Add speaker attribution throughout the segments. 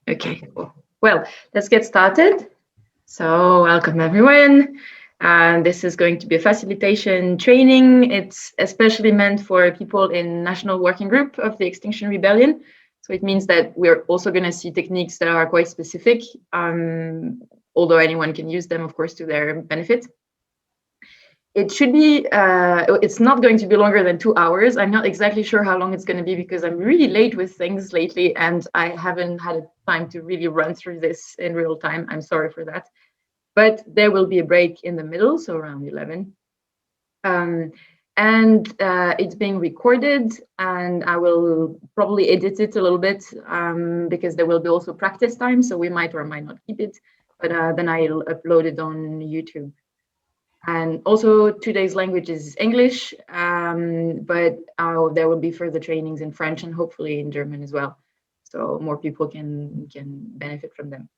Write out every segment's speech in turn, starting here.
Speaker 1: Okay, cool. Well, let's get started. So welcome everyone. This is going to be a facilitation training. It's especially meant for people in National Working Group of the Extinction Rebellion. So it means that we're also going to see techniques that are quite specific, although anyone can use them, of course, to their benefit. It should be, it's not going to be longer than 2 hours. I'm not exactly sure how long it's going to be because I'm really late with things lately and I haven't had time to really run through this in real time. I'm sorry for that. But there will be a break in the middle, so around 11. And it's being recorded and I will probably edit it a little bit because there will be also practice time. So we might or might not keep it, but then I'll upload it on YouTube. And also today's language is English, but there will be further trainings in French and hopefully in German as well. So more people can benefit from them.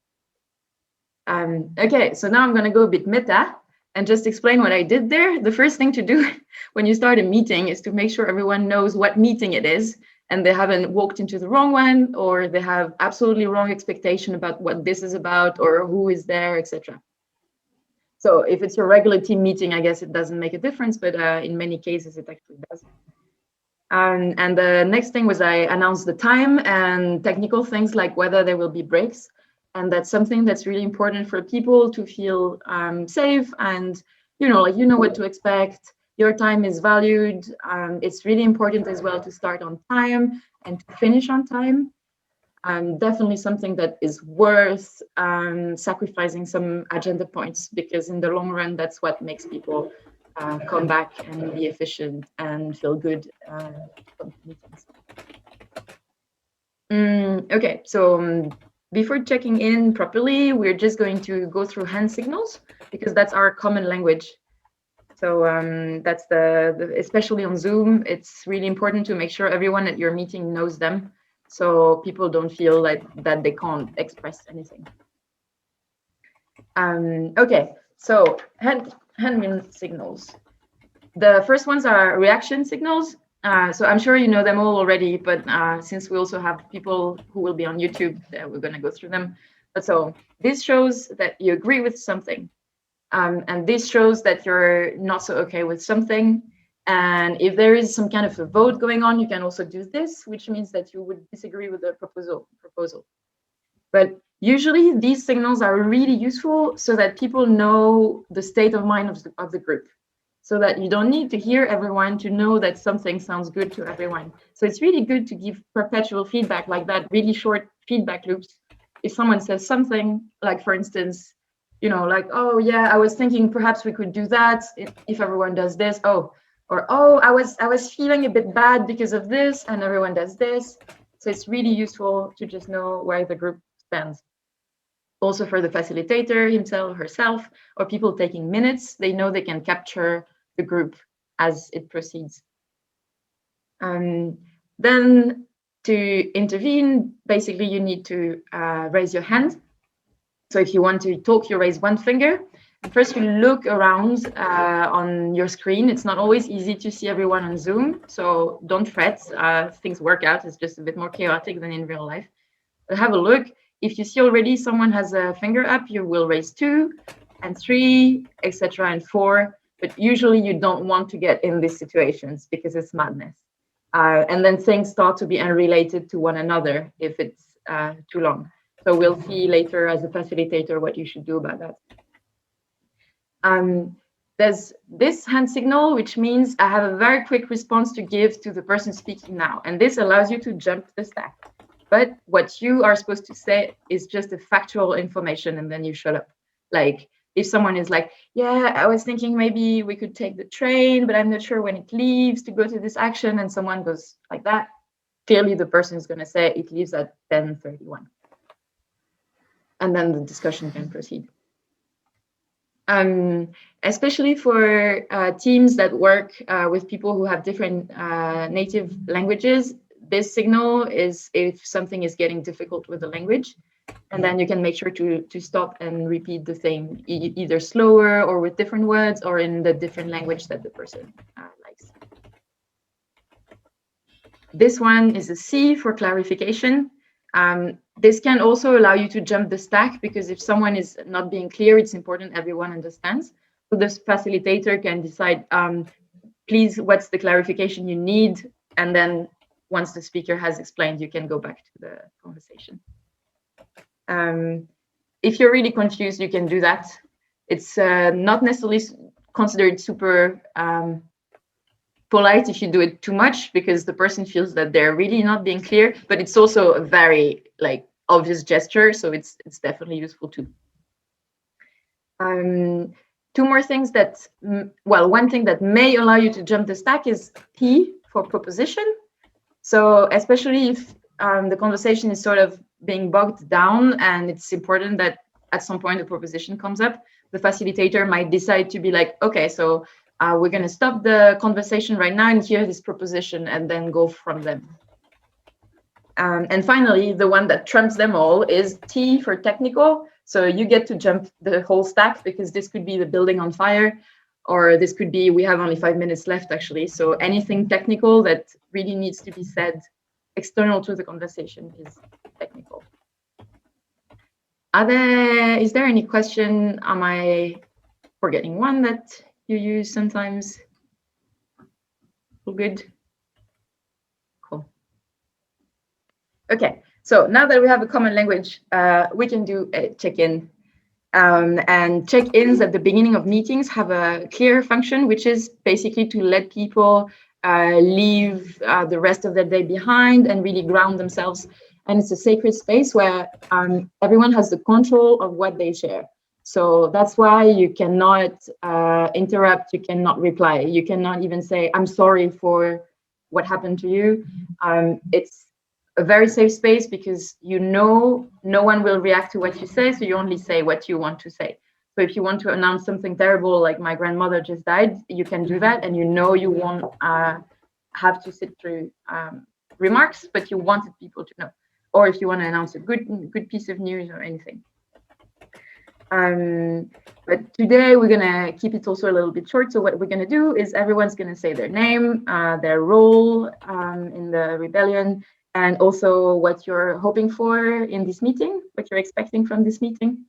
Speaker 1: Okay, so now I'm going to go a bit meta and just explain what I did there. The first thing to do when you start a meeting is to make sure everyone knows what meeting it is and they haven't walked into the wrong one or they have absolutely wrong expectation about what this is about or who is there, etc. So if it's your regular team meeting, I guess it doesn't make a difference, but in many cases it actually does. And the next thing was I announced the time and technical things like whether there will be breaks. And that's something that's really important for people to feel safe and, you know what to expect. Your time is valued. It's really important as well to start on time and to finish on time. Definitely something that is worth sacrificing some agenda points because in the long run, that's what makes people come back and be efficient and feel good from meetings. Okay, so before checking in properly, we're just going to go through hand signals because that's our common language. So that's especially on Zoom, it's really important to make sure everyone at your meeting knows them. So people don't feel like that they can't express anything. Okay, so hand signals. The first ones are reaction signals. So I'm sure you know them all already, but since we also have people who will be on YouTube, we're going to go through them. But so this shows that you agree with something. And this shows that you're not so okay with something. And if there is some kind of a vote going on, you can also do this, which means that you would disagree with the proposal. But usually these signals are really useful so that people know the state of mind of the group, so that you don't need to hear everyone to know that something sounds good to everyone. So it's really good to give perpetual feedback like that, really short feedback loops. If someone says something, like for instance, like, oh yeah, I was thinking perhaps we could do that if everyone does this. Or I was feeling a bit bad because of this, and everyone does this. So it's really useful to just know where the group stands. Also for the facilitator himself or herself, or people taking minutes, they know they can capture the group as it proceeds. Then to intervene, basically you need to raise your hand. So if you want to talk, you raise one finger. First, you look around on your screen. It's not always easy to see everyone on Zoom, so don't fret. Things work out. It's just a bit more chaotic than in real life. But have a look. If you see already someone has a finger up, you will raise 2 and 3, etc., and 4. But usually you don't want to get in these situations because it's madness. And then things start to be unrelated to one another if it's too long. So we'll see later as a facilitator what you should do about that. There's this hand signal, which means I have a very quick response to give to the person speaking now. And this allows you to jump the stack. But what you are supposed to say is just a factual information, and then you shut up. Like if someone is like, yeah, I was thinking maybe we could take the train, but I'm not sure when it leaves to go to this action, and someone goes like that, clearly the person is going to say it leaves at 10:31. And then the discussion can proceed. Especially for teams that work with people who have different native languages, this signal is if something is getting difficult with the language, and then you can make sure to stop and repeat the thing either slower or with different words or in the different language that the person likes. This one is a C for clarification. This can also allow you to jump the stack, because if someone is not being clear, it's important everyone understands. So the facilitator can decide, please, what's the clarification you need? And then once the speaker has explained, you can go back to the conversation. If you're really confused, you can do that. It's not necessarily considered super polite if you do it too much, because the person feels that they're really not being clear, but it's also a very obvious gesture, so it's definitely useful too. Two more things that, well, one thing that may allow you to jump the stack is P for proposition. So especially if the conversation is sort of being bogged down and it's important that at some point a proposition comes up, the facilitator might decide to be like, okay, so we're going to stop the conversation right now and hear this proposition and then go from them. And finally, the one that trumps them all is T for technical. So you get to jump the whole stack, because this could be the building on fire, or this could be, we have only 5 minutes left actually. So anything technical that really needs to be said external to the conversation is technical. Is there any question? Am I forgetting one that you use sometimes? All good? Cool. Okay, so now that we have a common language, we can do a check-in. And check-ins at the beginning of meetings have a clear function, which is basically to let people leave the rest of their day behind and really ground themselves. And it's a sacred space where everyone has the control of what they share. So that's why you cannot interrupt, you cannot reply, you cannot even say, I'm sorry for what happened to you. It's a very safe space, because you know no one will react to what you say, so you only say what you want to say. So if you want to announce something terrible, like my grandmother just died, you can do that, and you know you won't have to sit through remarks, but you wanted people to know. Or if you want to announce a good piece of news or anything. But today we're gonna keep it also a little bit short. So what we're gonna do is everyone's gonna say their name, their role in the rebellion, and also what you're hoping for in this meeting, what you're expecting from this meeting.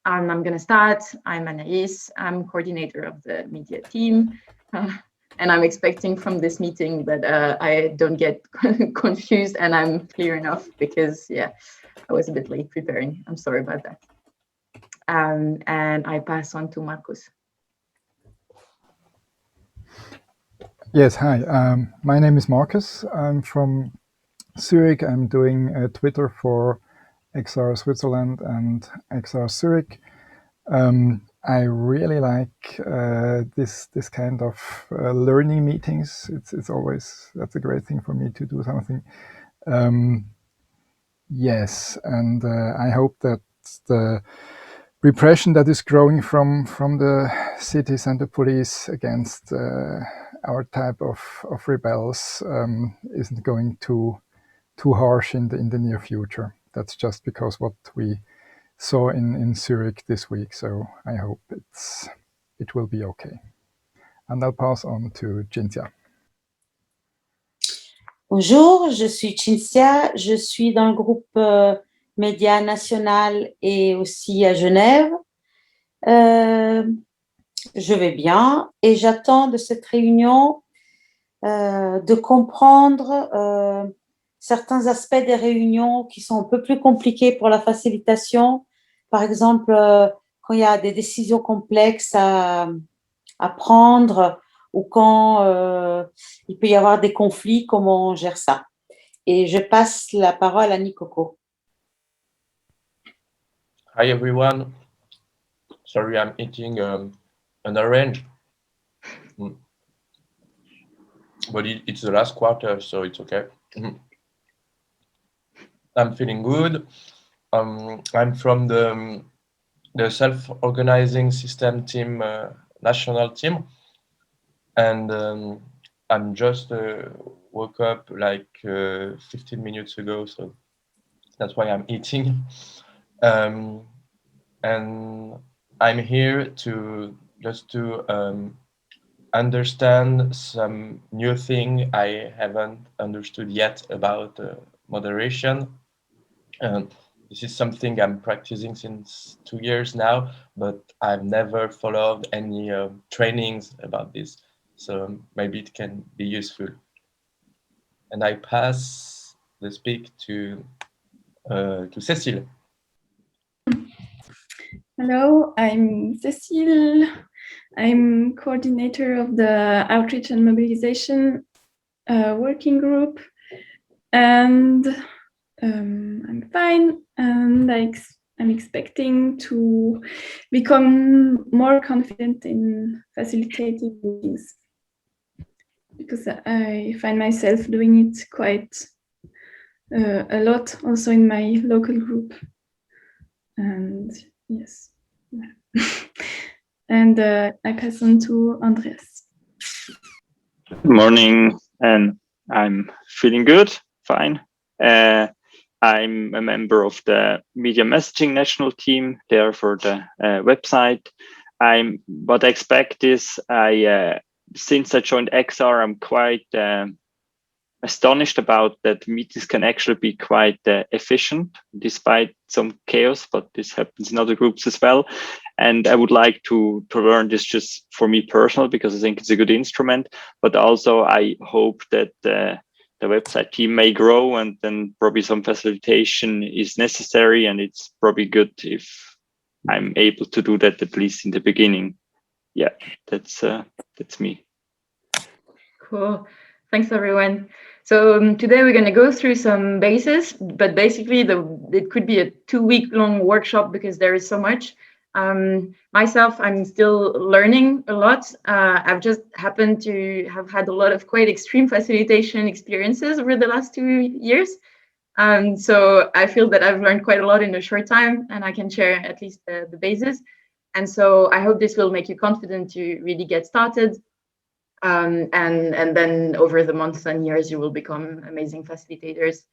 Speaker 1: I'm gonna start. I'm Anaïs. I'm coordinator of the media team. And I'm expecting from this meeting that I don't get confused and I'm clear enough, because yeah, I was a bit late preparing. I'm sorry about that. And I pass on to Marcus.
Speaker 2: Yes, hi. My name is Marcus. I'm from Zurich. I'm doing Twitter for XR Switzerland and XR Zurich. I really like this kind of learning meetings. It's always, that's a great thing for me to do something. Yes, and I hope that the repression that is growing from the cities and the police against our type of rebels isn't going too harsh in the near future. That's just because what we saw in Zurich this week. So I hope it will be okay. And I'll pass on to Cinzia.
Speaker 3: Bonjour, je suis Cinzia, je suis dans le groupe Média National et aussi à Genève. Je vais bien et j'attends de cette réunion de comprendre certains aspects des réunions qui sont un peu plus compliqués pour la facilitation. Par exemple, quand il y a des décisions complexes à prendre, ou quand il peut y avoir des conflits, comment on gère ça. Et je passe la parole à Nikoko.
Speaker 4: Hi everyone. Sorry, I'm eating an orange. But it's the last quarter, so it's okay. I'm feeling good. I'm from the self-organizing system team, national team. And I'm just woke up like 15 minutes ago, so that's why I'm eating. And I'm here to understand some new thing I haven't understood yet about moderation. This is something I'm practicing since 2 years now, but I've never followed any trainings about this. So maybe it can be useful. And I pass the speak to Cécile.
Speaker 5: Hello, I'm Cécile. I'm coordinator of the Outreach and Mobilization working group, and I'm fine, and I'm expecting to become more confident in facilitating meetings, because I find myself doing it quite a lot also in my local group. And yes. And I pass on to Andreas.
Speaker 6: Good morning, and I'm feeling good, fine. I'm a member of the media messaging national team there for the website. What I expect is since I joined XR, I'm quite astonished about that meetings can actually be quite efficient despite some chaos, but this happens in other groups as well. And I would like to learn this just for me personal, because I think it's a good instrument, but also I hope that the website team may grow, and then probably some facilitation is necessary, and it's probably good if I'm able to do that at least in the beginning. Yeah, that's me.
Speaker 1: Cool. Thanks, everyone. So today we're going to go through some bases, but basically it could be a 2-week-long workshop because there is so much. Myself, I'm still learning a lot. I've just happened to have had a lot of quite extreme facilitation experiences over the last 2 years. So I feel that I've learned quite a lot in a short time, and I can share at least the bases. And so I hope this will make you confident to really get started. And then over the months and years, you will become amazing facilitators.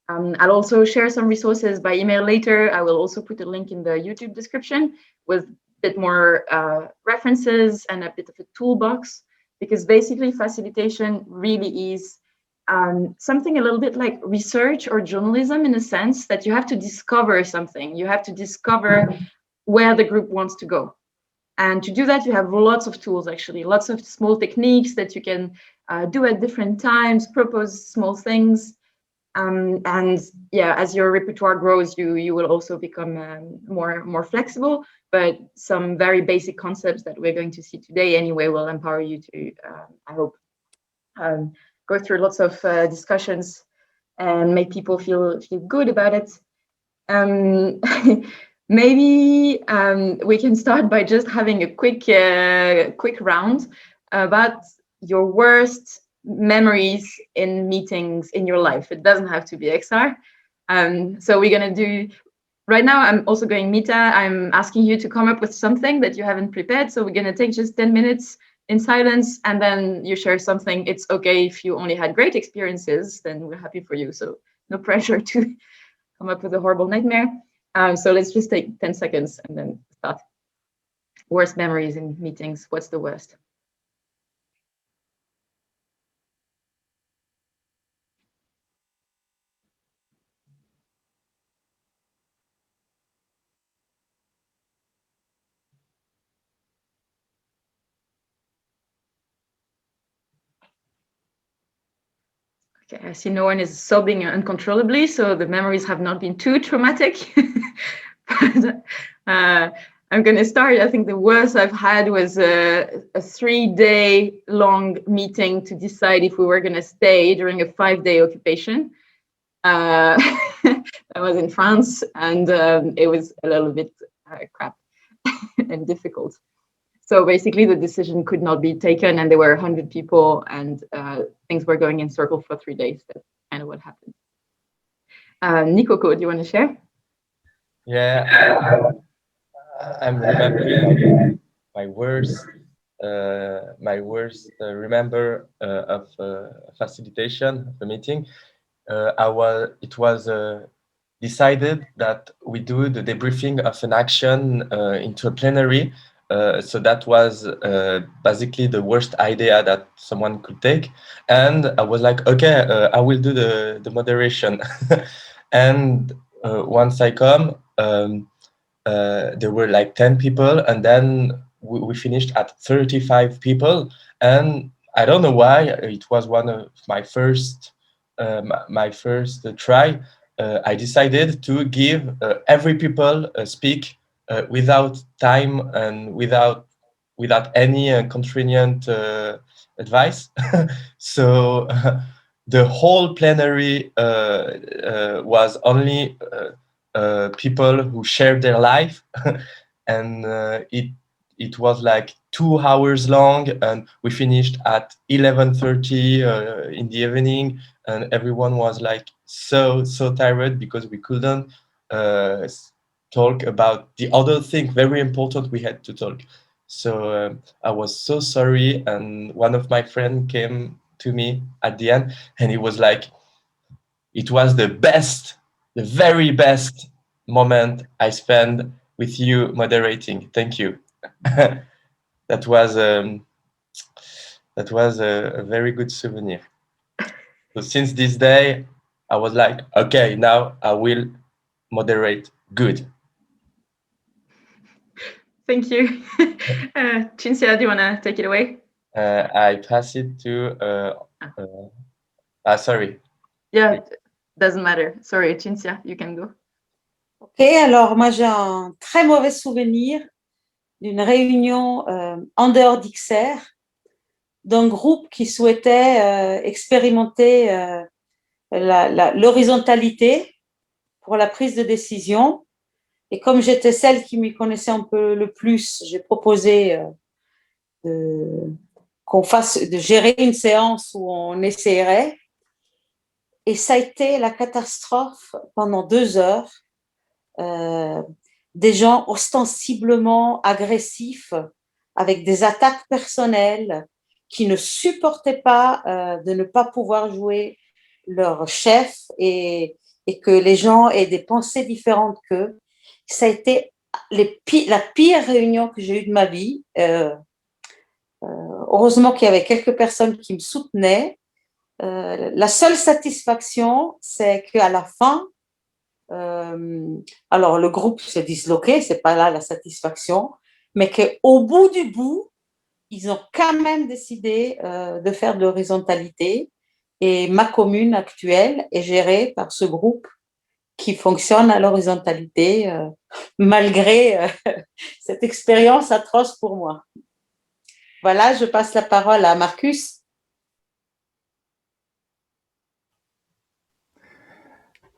Speaker 1: I'll also share some resources by email later. I will also put a link in the YouTube description with a bit more references and a bit of a toolbox, because basically facilitation really is something a little bit like research or journalism, in a sense that you have to discover something. You have to discover where the group wants to go. And to do that, you have lots of tools, actually, lots of small techniques that you can do at different times, propose small things. And yeah, as your repertoire grows, you will also become more flexible. But some very basic concepts that we're going to see today anyway will empower you to, I hope, go through lots of discussions and make people feel good about it. Maybe we can start by just having a quick round about your worst memories in meetings in your life. It doesn't have to be XR. So we're going to do, right now I'm also going meta. I'm asking you to come up with something that you haven't prepared. So we're going to take just 10 minutes in silence, and then you share something. It's okay if you only had great experiences, then we're happy for you. So no pressure to come up with a horrible nightmare. So let's just take 10 seconds and then start. Worst memories in meetings. What's the worst? Okay, I see no one is sobbing uncontrollably, so the memories have not been too traumatic. But I'm going to start. I think the worst I've had was a 3-day long meeting to decide if we were going to stay during a 5-day occupation. That was in France, and it was a little bit crap and difficult. So basically, the decision could not be taken, and there were 100 people, and things were going in circle for 3 days. That's kind of what happened. Nikoko, do you want to share?
Speaker 4: Yeah, I'm remembering my worst remember of facilitation of a meeting. It was decided that we do the debriefing of an action into a plenary. So that was basically the worst idea that someone could take. And I was like, okay, I will do the moderation. And once I come, there were like 10 people, and then we finished at 35 people. And I don't know why, it was one of my first try. I decided to give every people speak without time and without any convenient advice. So the whole plenary was only people who shared their life, and it was like 2 hours long, and we finished at 11:30 in the evening, and everyone was like so tired because we couldn't talk about the other thing very important we had to talk. So I was so sorry, and one of my friends came to me at the end, and he was like, it was the very best moment I spent with you moderating. Thank you. That was a very good souvenir. So since this day, I was like, okay, now I will moderate good.
Speaker 1: Thank you. Cinzia, do you want to take it away?
Speaker 4: I pass it to sorry.
Speaker 1: Yeah, doesn't matter. Sorry, Cinzia, you can go.
Speaker 3: Ok, alors moi j'ai un très mauvais souvenir d'une réunion en dehors d'XR, d'un groupe qui souhaitait expérimenter l'horizontalité pour la prise de décision. Et comme j'étais celle qui m'y connaissait un peu le plus, j'ai proposé de gérer une séance où on essayerait. Et ça a été la catastrophe pendant 2 heures. Des gens ostensiblement agressifs, avec des attaques personnelles, qui ne supportaient pas de ne pas pouvoir jouer leur chef et que les gens aient des pensées différentes qu'eux. Ça a été la pire réunion que j'ai eue de ma vie. Heureusement qu'il y avait quelques personnes qui me soutenaient. La seule satisfaction, c'est qu'à la fin, alors le groupe s'est disloqué, c'est pas là la satisfaction, mais qu'au bout du bout, ils ont quand même décidé de faire de l'horizontalité, et ma commune actuelle est gérée par ce groupe qui fonctionne à l'horizontalité, malgré cette expérience atroce pour moi. Voilà, je passe la parole à Marcus.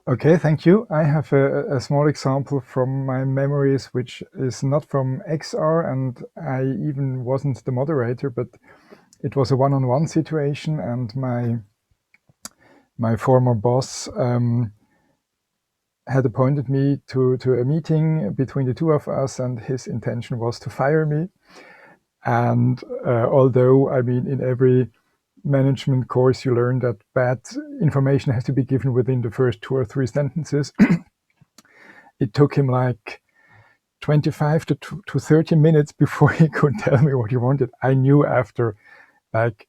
Speaker 2: Okay, thank you. I have a small example from my memories, which is not from XR, and I even wasn't the moderator, but it was a one-on-one situation, and my former boss had appointed me to a meeting between the two of us, and his intention was to fire me. And although, I mean, in every management course, you learn that bad information has to be given within the first 2 or 3 sentences. It took him like 25 to 30 minutes before he could tell me what he wanted. I knew after like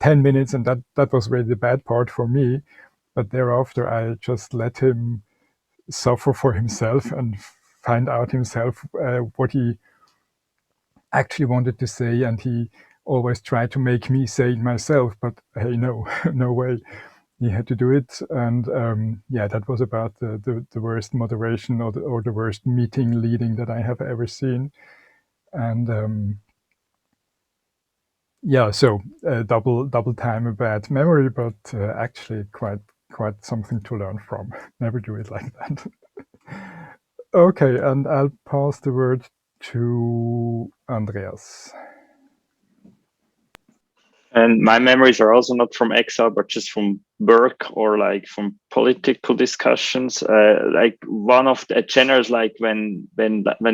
Speaker 2: 10 minutes, and that was really the bad part for me. But thereafter, I just let him suffer for himself and find out himself what he actually wanted to say, and he always tried to make me say it myself, but hey, no way, he had to do it. And yeah, that was about the worst moderation or the worst meeting leading that I have ever seen. And yeah, so double time a bad memory, but actually quite something to learn from. Never do it like that. Okay, and I'll pass the word to Andreas.
Speaker 6: And my memories are also not from Excel, but just from work or like from political discussions. Like one of the agendas, like when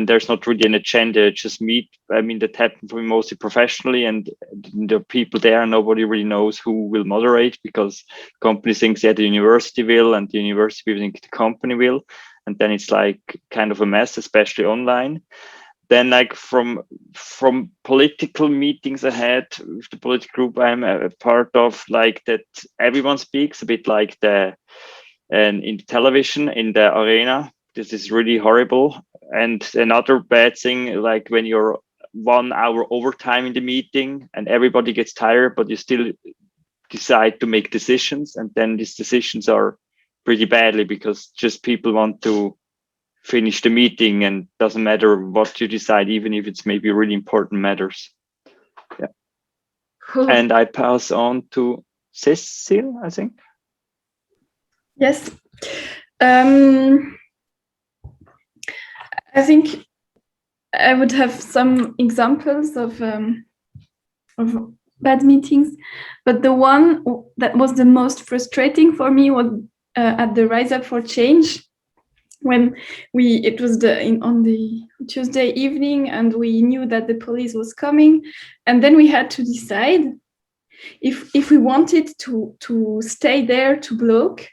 Speaker 6: there's not really an agenda, just meet. I mean, that happened for me mostly professionally, and the people there, nobody really knows who will moderate, because company thinks the university will, and the university will think the company will, and then it's like kind of a mess, especially online. Then, like from political meetings I had with the political group I'm a part of, like that everyone speaks a bit like the and in television, in the arena. This is really horrible. And another bad thing, like when you're 1 hour overtime in the meeting and everybody gets tired, but you still decide to make decisions, and then these decisions are pretty badly because just people want to finish the meeting and doesn't matter what you decide, even if it's maybe really important matters. Yeah.
Speaker 1: Cool.
Speaker 6: And I pass on to Cecile, I think.
Speaker 5: Yes. I think I would have some examples of bad meetings, but the one that was the most frustrating for me was at the Rise Up for Change, when it was on the Tuesday evening, and we knew that the police was coming, and then we had to decide if we wanted to stay there to block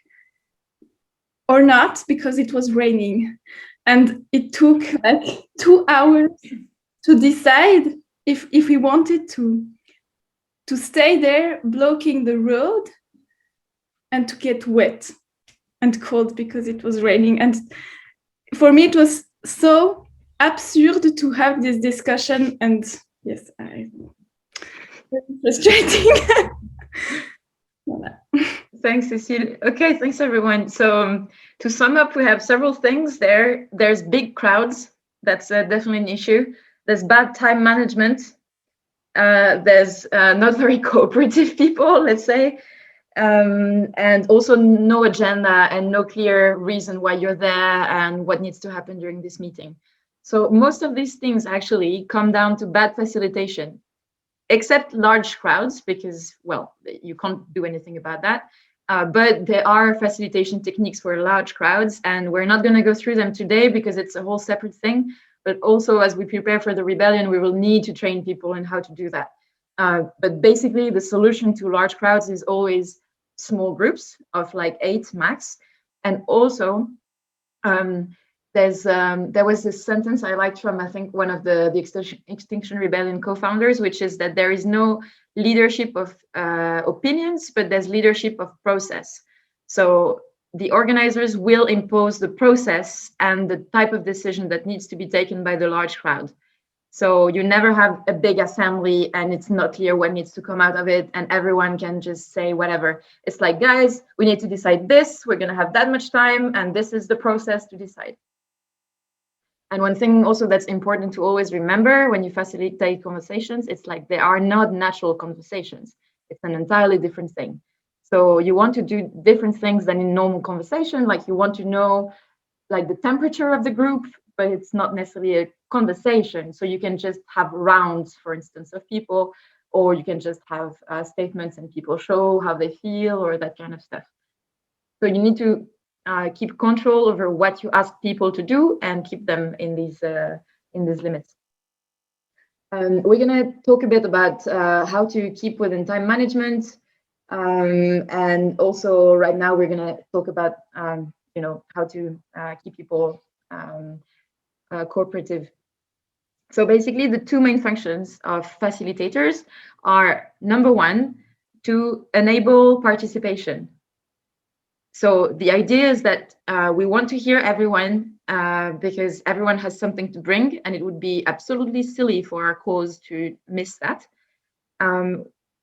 Speaker 5: or not, because it was raining. And it took like 2 hours to decide if we wanted to stay there blocking the road and to get wet and cold because it was raining. And for me, it was so absurd to have this discussion. And yes, very frustrating.
Speaker 1: Thanks, Cecile. Okay, thanks everyone. So to sum up, we have several things there. There's big crowds. That's definitely an issue. There's bad time management. There's not very cooperative people, let's say. And also no agenda and no clear reason why you're there and what needs to happen during this meeting. So most of these things actually come down to bad facilitation, except large crowds, because, well, you can't do anything about that. But there are facilitation techniques for large crowds, and we're not going to go through them today because it's a whole separate thing. But also, as we prepare for the rebellion, we will need to train people in how to do that. But basically, the solution to large crowds is always small groups of like 8 max. And also, there was this sentence I liked from, I think, one of the Extinction Rebellion co-founders, which is that there is no leadership of opinions, but there's leadership of process. So the organizers will impose the process and the type of decision that needs to be taken by the large crowd. So you never have a big assembly and it's not clear what needs to come out of it and everyone can just say whatever. It's like, guys, we need to decide this, we're going to have that much time, and this is the process to decide. And one thing also that's important to always remember when you facilitate conversations, it's like they are not natural conversations. It's an entirely different thing. So you want to do different things than in normal conversation, like you want to know like the temperature of the group, but it's not necessarily a conversation. So you can just have rounds, for instance, of people, or you can just have statements and people show how they feel or that kind of stuff. So you need to keep control over what you ask people to do and keep them in these limits. We're going to talk a bit about how to keep within time management, and also right now we're going to talk about how to keep people cooperative. So basically, the 2 main functions of facilitators are, number 1, to enable participation. So the idea is that we want to hear everyone because everyone has something to bring, and it would be absolutely silly for our cause to miss that.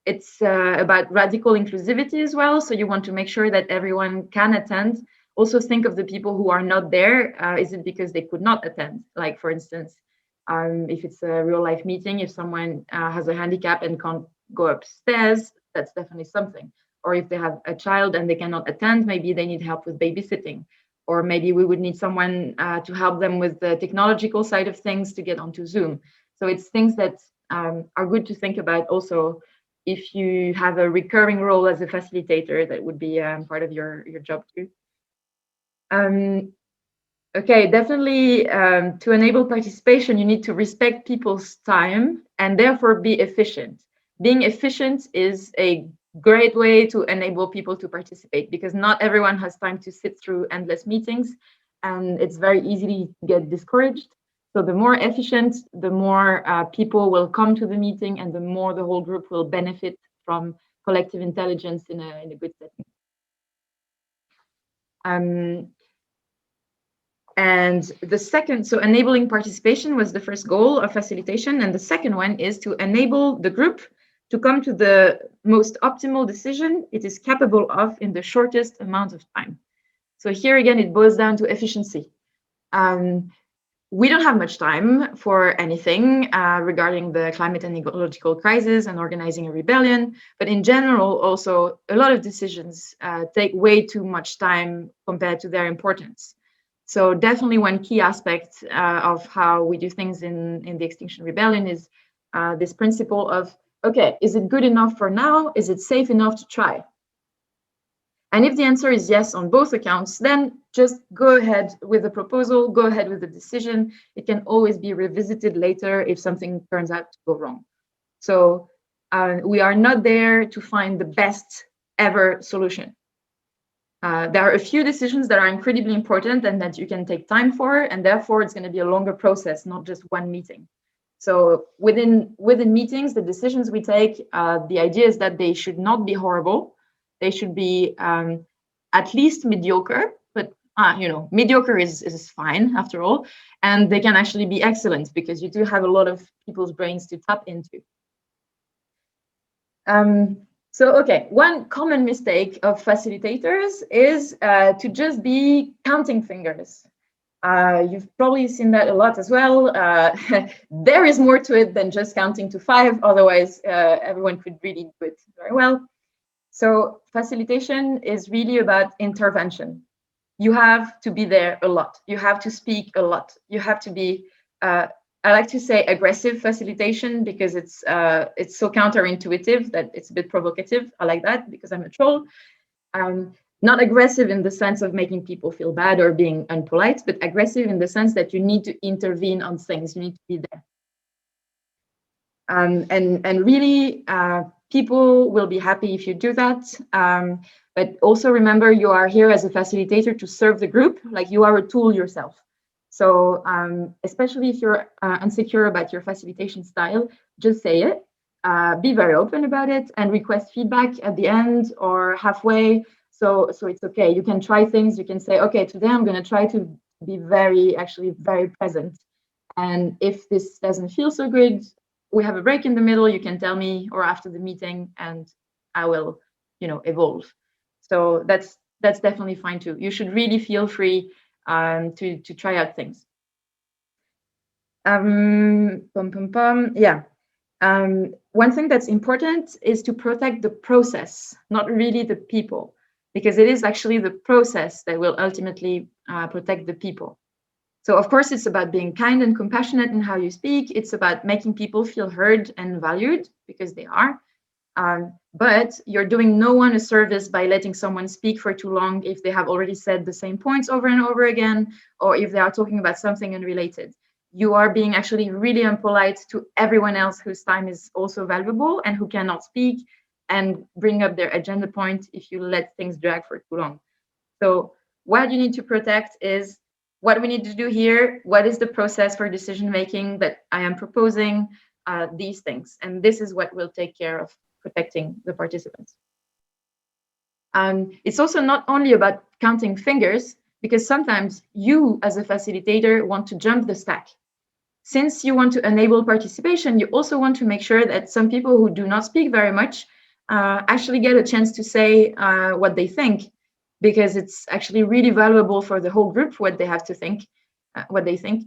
Speaker 1: It's about radical inclusivity as well. So you want to make sure that everyone can attend. Also think of the people who are not there. Is it because they could not attend? Like, for instance, if it's a real life meeting, if someone has a handicap and can't go upstairs, that's definitely something. Or if they have a child and they cannot attend, maybe they need help with babysitting. Or maybe we would need someone to help them with the technological side of things to get onto Zoom. So it's things that are good to think about also. If you have a recurring role as a facilitator, that would be part of your job too. Okay, definitely to enable participation, you need to respect people's time and therefore be efficient. Being efficient is a great way to enable people to participate because not everyone has time to sit through endless meetings and it's very easy to get discouraged. So the more efficient, the more people will come to the meeting and the more the whole group will benefit from collective intelligence in a good setting. And the second, so enabling participation was the first goal of facilitation. And the second one is to enable the group to come to the most optimal decision it is capable of in the shortest amount of time. So here again, it boils down to efficiency. We don't have much time for anything regarding the climate and ecological crisis and organizing a rebellion. But in general, also, a lot of decisions take way too much time compared to their importance. So definitely one key aspect of how we do things in the Extinction Rebellion is this principle of, okay, is it good enough for now? Is it safe enough to try? And if the answer is yes on both accounts, then just go ahead with the proposal, go ahead with the decision. It can always be revisited later if something turns out to go wrong. So we are not there to find the best ever solution. There are a few decisions that are incredibly important and that you can take time for, and therefore it's going to be a longer process, not just one meeting. So within meetings, the decisions we take, the idea is that they should not be horrible. They should be at least mediocre, but mediocre is fine after all. And they can actually be excellent because you do have a lot of people's brains to tap into. So, okay, one common mistake of facilitators is to just be counting fingers. You've probably seen that a lot as well. There is more to it than just counting to 5. Otherwise, everyone could really do it very well. So facilitation is really about intervention. You have to be there a lot. You have to speak a lot. You have to be, I like to say aggressive facilitation because it's so counterintuitive that it's a bit provocative. I like that because I'm a troll. Not aggressive in the sense of making people feel bad or being unpolite, but aggressive in the sense that you need to intervene on things. You need to be there. And really, people will be happy if you do that. But also remember, you are here as a facilitator to serve the group, like you are a tool yourself. So especially if you're insecure about your facilitation style, just say it. Be very open about it and request feedback at the end or halfway. So it's okay. You can try things. You can say, okay, today I'm going to try to be very present. And if this doesn't feel so good, we have a break in the middle. You can tell me or after the meeting, and I will, evolve. So that's definitely fine too. You should really feel free to try out things. Yeah. One thing that's important is to protect the process, not really the people, because it is actually the process that will ultimately protect the people. So of course, it's about being kind and compassionate in how you speak. It's about making people feel heard and valued because they are. But you're doing no one a service by letting someone speak for too long if they have already said the same points over and over again, or if they are talking about something unrelated. You are being actually really impolite to everyone else whose time is also valuable and who cannot speak and bring up their agenda point if you let things drag for too long. So what you need to protect is what we need to do here. What is the process for decision making that I am proposing? These things. And this is what will take care of protecting the participants. It's also not only about counting fingers, because sometimes you as a facilitator want to jump the stack. Since you want to enable participation, you also want to make sure that some people who do not speak very much actually get a chance to say what they think, because it's actually really valuable for the whole group what they have to think, what they think.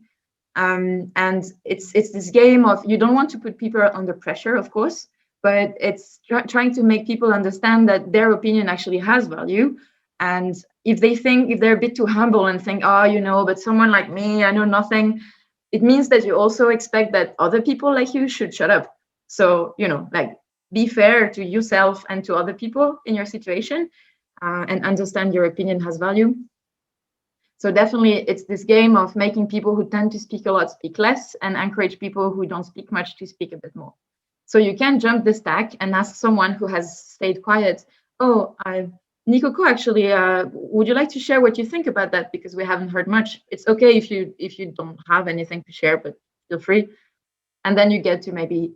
Speaker 1: And it's this game of, you don't want to put people under pressure, of course, but it's trying to make people understand that their opinion actually has value. And if they're a bit too humble and think, oh, but someone like me, I know nothing, it means that you also expect that other people like you should shut up. So, be fair to yourself and to other people in your situation and understand your opinion has value. So definitely it's this game of making people who tend to speak a lot speak less and encourage people who don't speak much to speak a bit more. So you can jump the stack and ask someone who has stayed quiet, Nikoko, actually, would you like to share what you think about that? Because we haven't heard much. It's okay if you don't have anything to share, but feel free. And then you get to maybe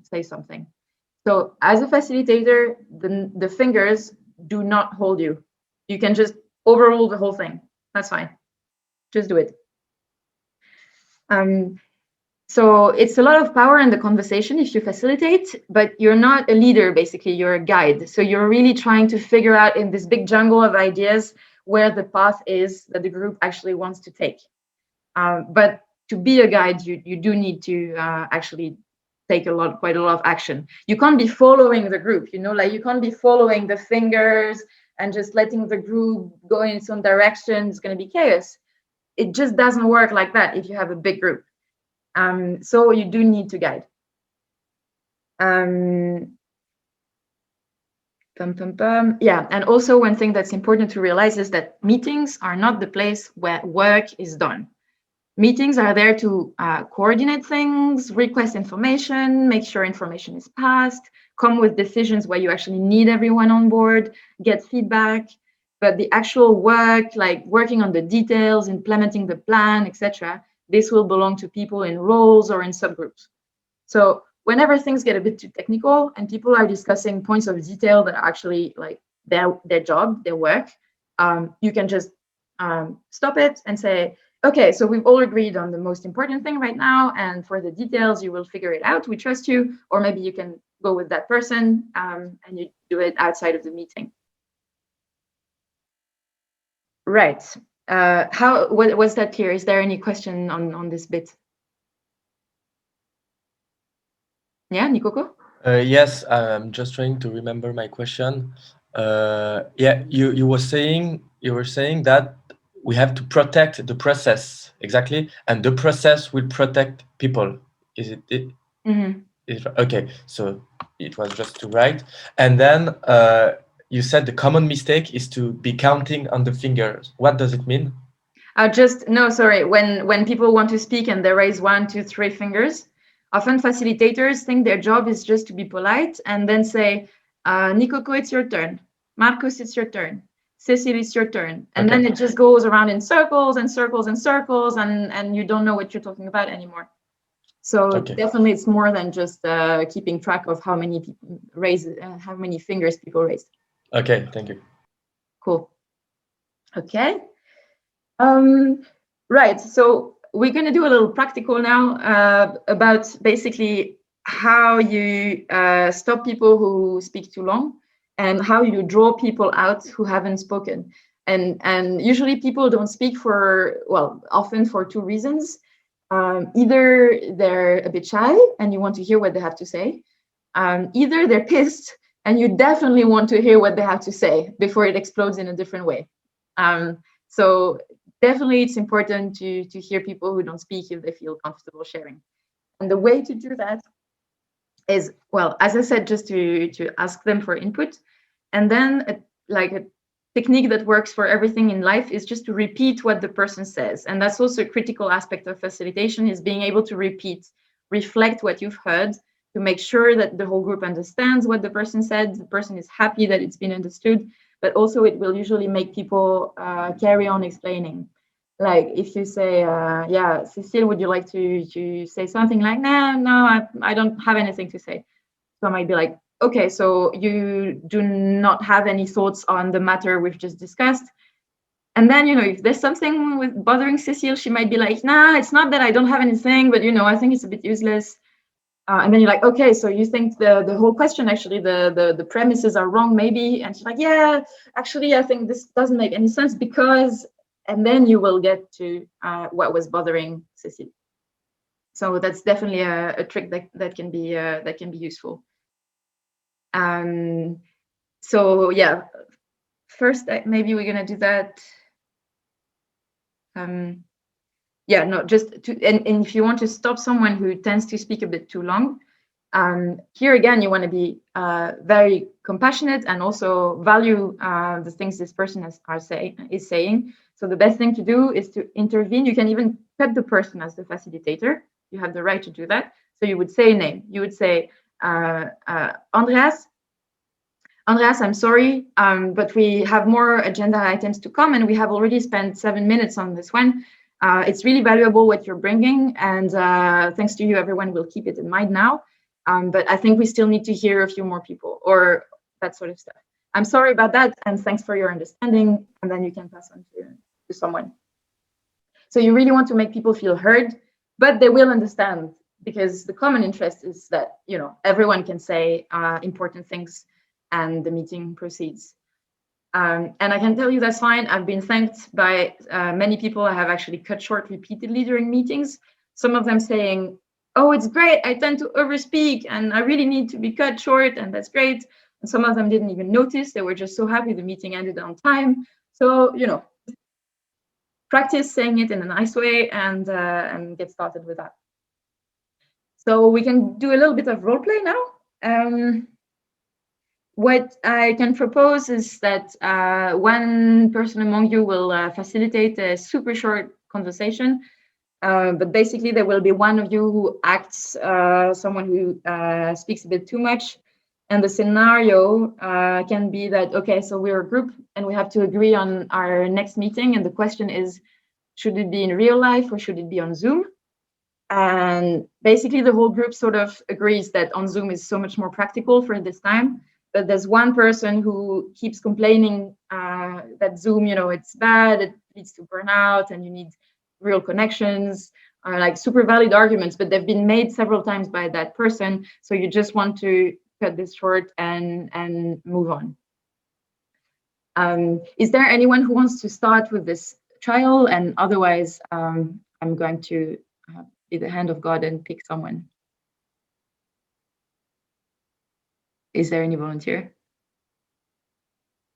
Speaker 1: say something. So as a facilitator, the fingers do not hold you. You can just overrule the whole thing. That's fine. Just do it. So it's a lot of power in the conversation if you facilitate, but you're not a leader, basically, you're a guide. So you're really trying to figure out in this big jungle of ideas where the path is that the group actually wants to take. But to be a guide, you do need to actually take quite a lot of action. You can't be following the group, like you can't be following the fingers and just letting the group go in its own direction. It's going to be chaos. It just doesn't work like that if you have a big group. So you do need to guide. Yeah, and also one thing that's important to realize is that meetings are not the place where work is done. Meetings are there to coordinate things, request information, make sure information is passed, come with decisions where you actually need everyone on board, get feedback. But the actual work, like working on the details, implementing the plan, etc., this will belong to people in roles or in subgroups. So whenever things get a bit too technical and people are discussing points of detail that are actually like their job, their work, you can just stop it and say, okay, so we've all agreed on the most important thing right now, and for the details, you will figure it out. We trust you, or maybe you can go with that person and you do it outside of the meeting. Right. Was that clear? Is there any question on this bit? Yeah, Nikoko?
Speaker 4: Yes, I'm just trying to remember my question. Yeah, you were saying that we have to protect the process, exactly, and the process will protect people. Is it? Mm-hmm. Okay, so it was just to write, and then you said the common mistake is to be counting on the fingers. What does it mean?
Speaker 1: When people want to speak and they raise 1, 2, 3 fingers, often facilitators think their job is just to be polite and then say, Nikoko, it's your turn. Marcus, it's your turn. Cecile, it's your turn. And then it just goes around in circles and circles and circles, and you don't know what you're talking about anymore. So definitely it's more than just keeping track of how many people raise, how many fingers people raised.
Speaker 4: Okay, thank you.
Speaker 1: Cool. Okay. Right, so we're going to do a little practical now about basically how you stop people who speak too long and how you draw people out who haven't spoken. And usually people don't speak often for 2 reasons. Either they're a bit shy and you want to hear what they have to say. Either they're pissed and you definitely want to hear what they have to say before it explodes in a different way. So definitely it's important to hear people who don't speak if they feel comfortable sharing. And the way to do that is, well, as I said, just to ask them for input. And then a technique that works for everything in life is just to repeat what the person says. And that's also a critical aspect of facilitation, is being able to reflect what you've heard, to make sure that the whole group understands what the person said, the person is happy that it's been understood, but also it will usually make people carry on explaining. Like if you say, yeah, Cecile, would you like to say something? Like, no, I don't have anything to say. So I might be like, okay, so you do not have any thoughts on the matter we've just discussed. And then, if there's something with bothering Cecile, she might be like, nah, it's not that I don't have anything, but, I think it's a bit useless. And then you're like, okay, so you think the whole question, actually, the premises are wrong, maybe? And she's like, yeah, actually, I think this doesn't make any sense because, and then you will get to what was bothering Cecile. So that's definitely a trick that can be useful. So yeah, first maybe we're gonna do that. Yeah, no, just to, and if you want to stop someone who tends to speak a bit too long, here again, you want to be very compassionate and also value the things this person is saying. So the best thing to do is to intervene. You can even cut the person as the facilitator. You have the right to do that. So you would say a name. You would say, Andreas, I'm sorry, but we have more agenda items to come, and we have already spent 7 minutes on this one. It's really valuable what you're bringing, and thanks to you, everyone will keep it in mind now. But I think we still need to hear a few more people, or that sort of stuff. I'm sorry about that, and thanks for your understanding, and then you can pass on to someone. So you really want to make people feel heard, but they will understand, because the common interest is that, you know, everyone can say important things and the meeting proceeds. And I can tell you that's fine. I've been thanked by many people. I have actually cut short repeatedly during meetings. Some of them saying, oh, it's great, I tend to overspeak and I really need to be cut short, and that's great. And some of them didn't even notice. They were just so happy the meeting ended on time. So, you know, practice saying it in a nice way and get started with that. So we can do a little bit of role play now. What I can propose is that one person among you will facilitate a super short conversation, but basically there will be one of you who acts someone who speaks a bit too much. And the scenario can be that, okay, so we're a group and we have to agree on our next meeting. And the question is, should it be in real life or should it be on Zoom? And basically the whole group sort of agrees that on Zoom is so much more practical for this time. But there's one person who keeps complaining that Zoom, you know, it's bad, it leads to burnout and you need real connections, like super valid arguments, but they've been made several times by that person. So you just want to cut this short and move on. Is there anyone who wants to start with this trial? And otherwise, I'm going to be the hand of God and pick someone. Is there any volunteer?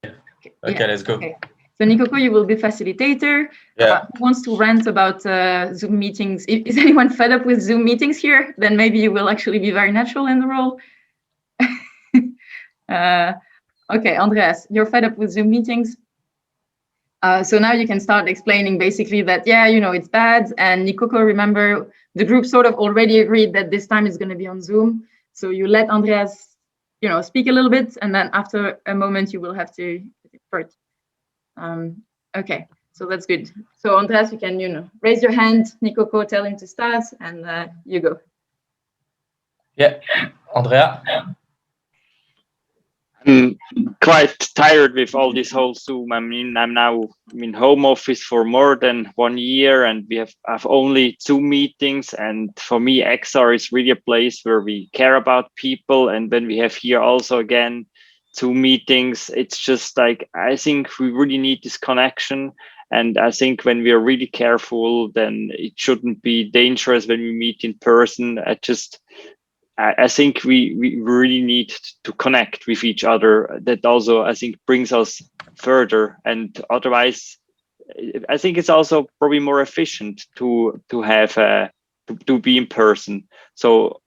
Speaker 4: Okay, yeah. Let's go.
Speaker 1: Okay. So Nikoko, you will be facilitator.
Speaker 4: Yeah.
Speaker 1: Who wants to rant about Zoom meetings? Is anyone fed up with Zoom meetings here? Then maybe you will actually be very natural in the role. Okay, Andreas, you're fed up with Zoom meetings. So now you can start explaining basically that, yeah, you know, it's bad. And Nikoko, remember, the group sort of already agreed that this time is going to be on Zoom. So you let Andreas, you know, speak a little bit, and then after a moment you will have to start. Okay, so that's good. So Andreas, you can, you know, raise your hand. Nikoko, tell him to start, and you go.
Speaker 4: Yeah, Andrea.
Speaker 6: I'm quite tired with all this whole Zoom. I mean, I'm now in home office for more than 1 year, and we have only Zoom meetings. And for me, XR is really a place where we care about people. And when we have here also again Zoom meetings, it's just like, I think we really need this connection. And I think when we are really careful, then it shouldn't be dangerous when we meet in person. I think we really need to connect with each other. That also, I think, brings us further. And otherwise, I think it's also probably more efficient to have to be in person. So,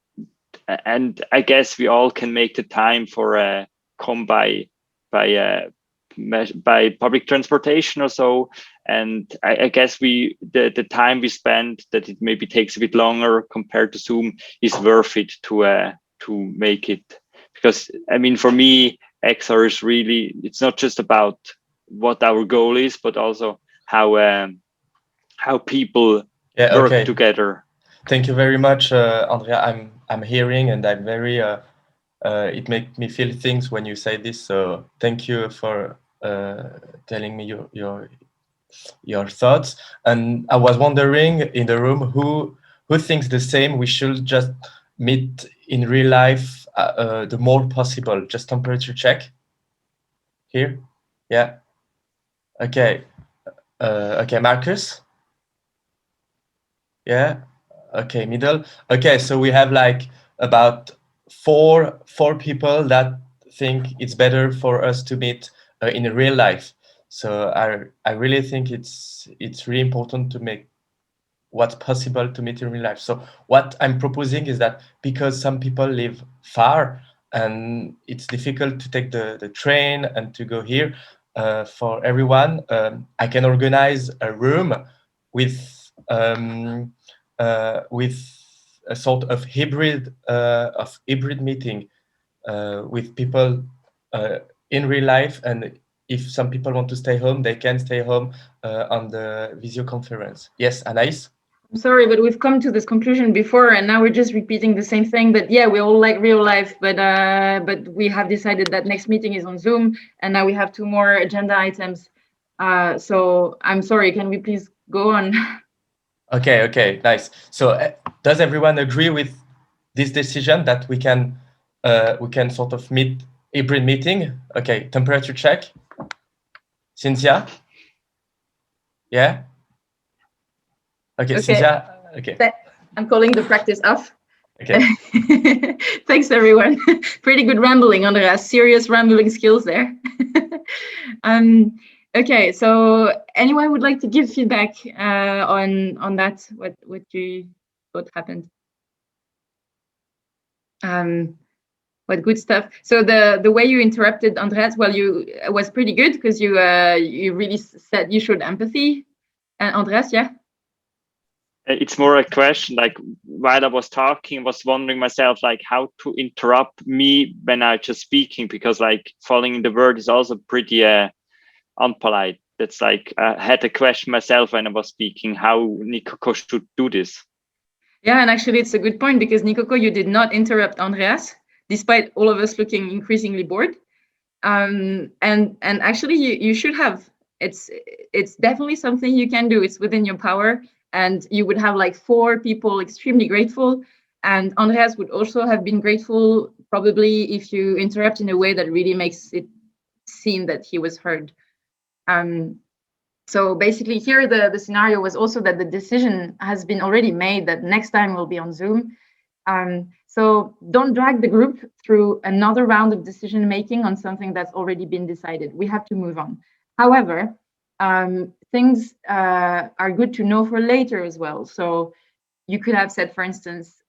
Speaker 6: and I guess we all can make the time for come by public transportation or so. And I guess the time we spend, that it maybe takes a bit longer compared to Zoom, is worth it to make it. Because I mean, for me, XR is really, it's not just about what our goal is, but also how people work together.
Speaker 4: Thank you very much, Andrea. I'm hearing, and I'm very. It makes me feel things when you say this. So thank you for telling me your thoughts. And I was wondering in the room who thinks the same. We should just meet in real life the more possible. Just temperature check here. Yeah. Okay. Okay, Marcus. Yeah. Okay, middle. Okay, so we have like about four people that think it's better for us to meet in real life. So I really think it's really important to make what's possible to meet in real life. So what I'm proposing is that because some people live far and it's difficult to take the train and to go here, for everyone, I can organize a room with a sort of hybrid meeting with people in real life, and if some people want to stay home, they can stay home on the video conference. Yes, Anaïs?
Speaker 1: I'm sorry, but we've come to this conclusion before, and now we're just repeating the same thing. But yeah, we all like real life, but we have decided that next meeting is on Zoom, and now we have 2 more agenda items. So I'm sorry, can we please go on?
Speaker 4: Okay, nice. So does everyone agree with this decision that we can sort of meet hybrid meeting? Okay, temperature check. Cynthia? Yeah? Okay, Cynthia? Okay.
Speaker 1: I'm calling the practice off.
Speaker 4: Okay.
Speaker 1: Thanks, everyone. Pretty good rambling, Andreas. Serious rambling skills there. Okay, so anyone would like to give feedback on that? What you thought happened? What good stuff. So the way you interrupted Andreas, well, it was pretty good because you really said you showed empathy. And Andreas, yeah.
Speaker 6: It's more a question, like while I was talking, I was wondering myself, like how to interrupt me when I'm just speaking, because like following the word is also pretty unpolite. That's like I had a question myself when I was speaking, how Nikoko should do this.
Speaker 1: Yeah, and actually it's a good point because Nikoko, you did not interrupt Andreas, despite all of us looking increasingly bored. And actually you should have. It's definitely something you can do. It's within your power. And you would have like 4 people extremely grateful. And Andreas would also have been grateful, probably, if you interrupt in a way that really makes it seem that he was heard. So basically here, the scenario was also that the decision has been already made that next time we'll be on Zoom. So don't drag the group through another round of decision making on something that's already been decided. We have to move on. However, things are good to know for later as well. So you could have said, for instance,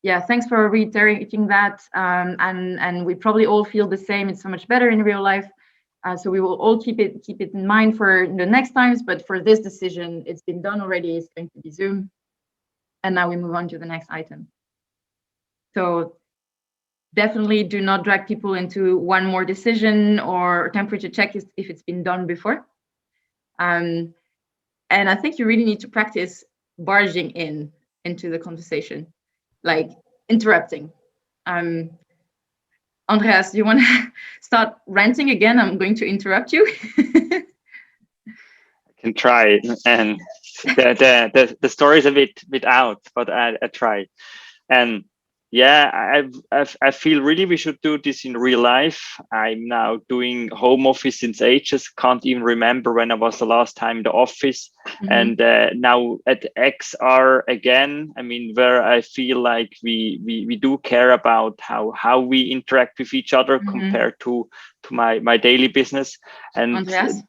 Speaker 1: yeah, thanks for reiterating that. And we probably all feel the same. It's so much better in real life. So we will all keep it in mind for the next times. But for this decision, it's been done already. It's going to be Zoom. And now we move on to the next item. So definitely do not drag people into one more decision or temperature check if it's been done before. And I think you really need to practice barging into the conversation, like interrupting. Andreas, do you want to start ranting again? I'm going to interrupt you.
Speaker 6: I can try, and the story is a bit out, but I try. And yeah, I feel really we should do this in real life. I'm now doing home office since ages. Can't even remember when I was the last time in the office. And now at XR again. I mean, where I feel like we do care about how we interact with each other compared to my daily business. And
Speaker 1: Andreas,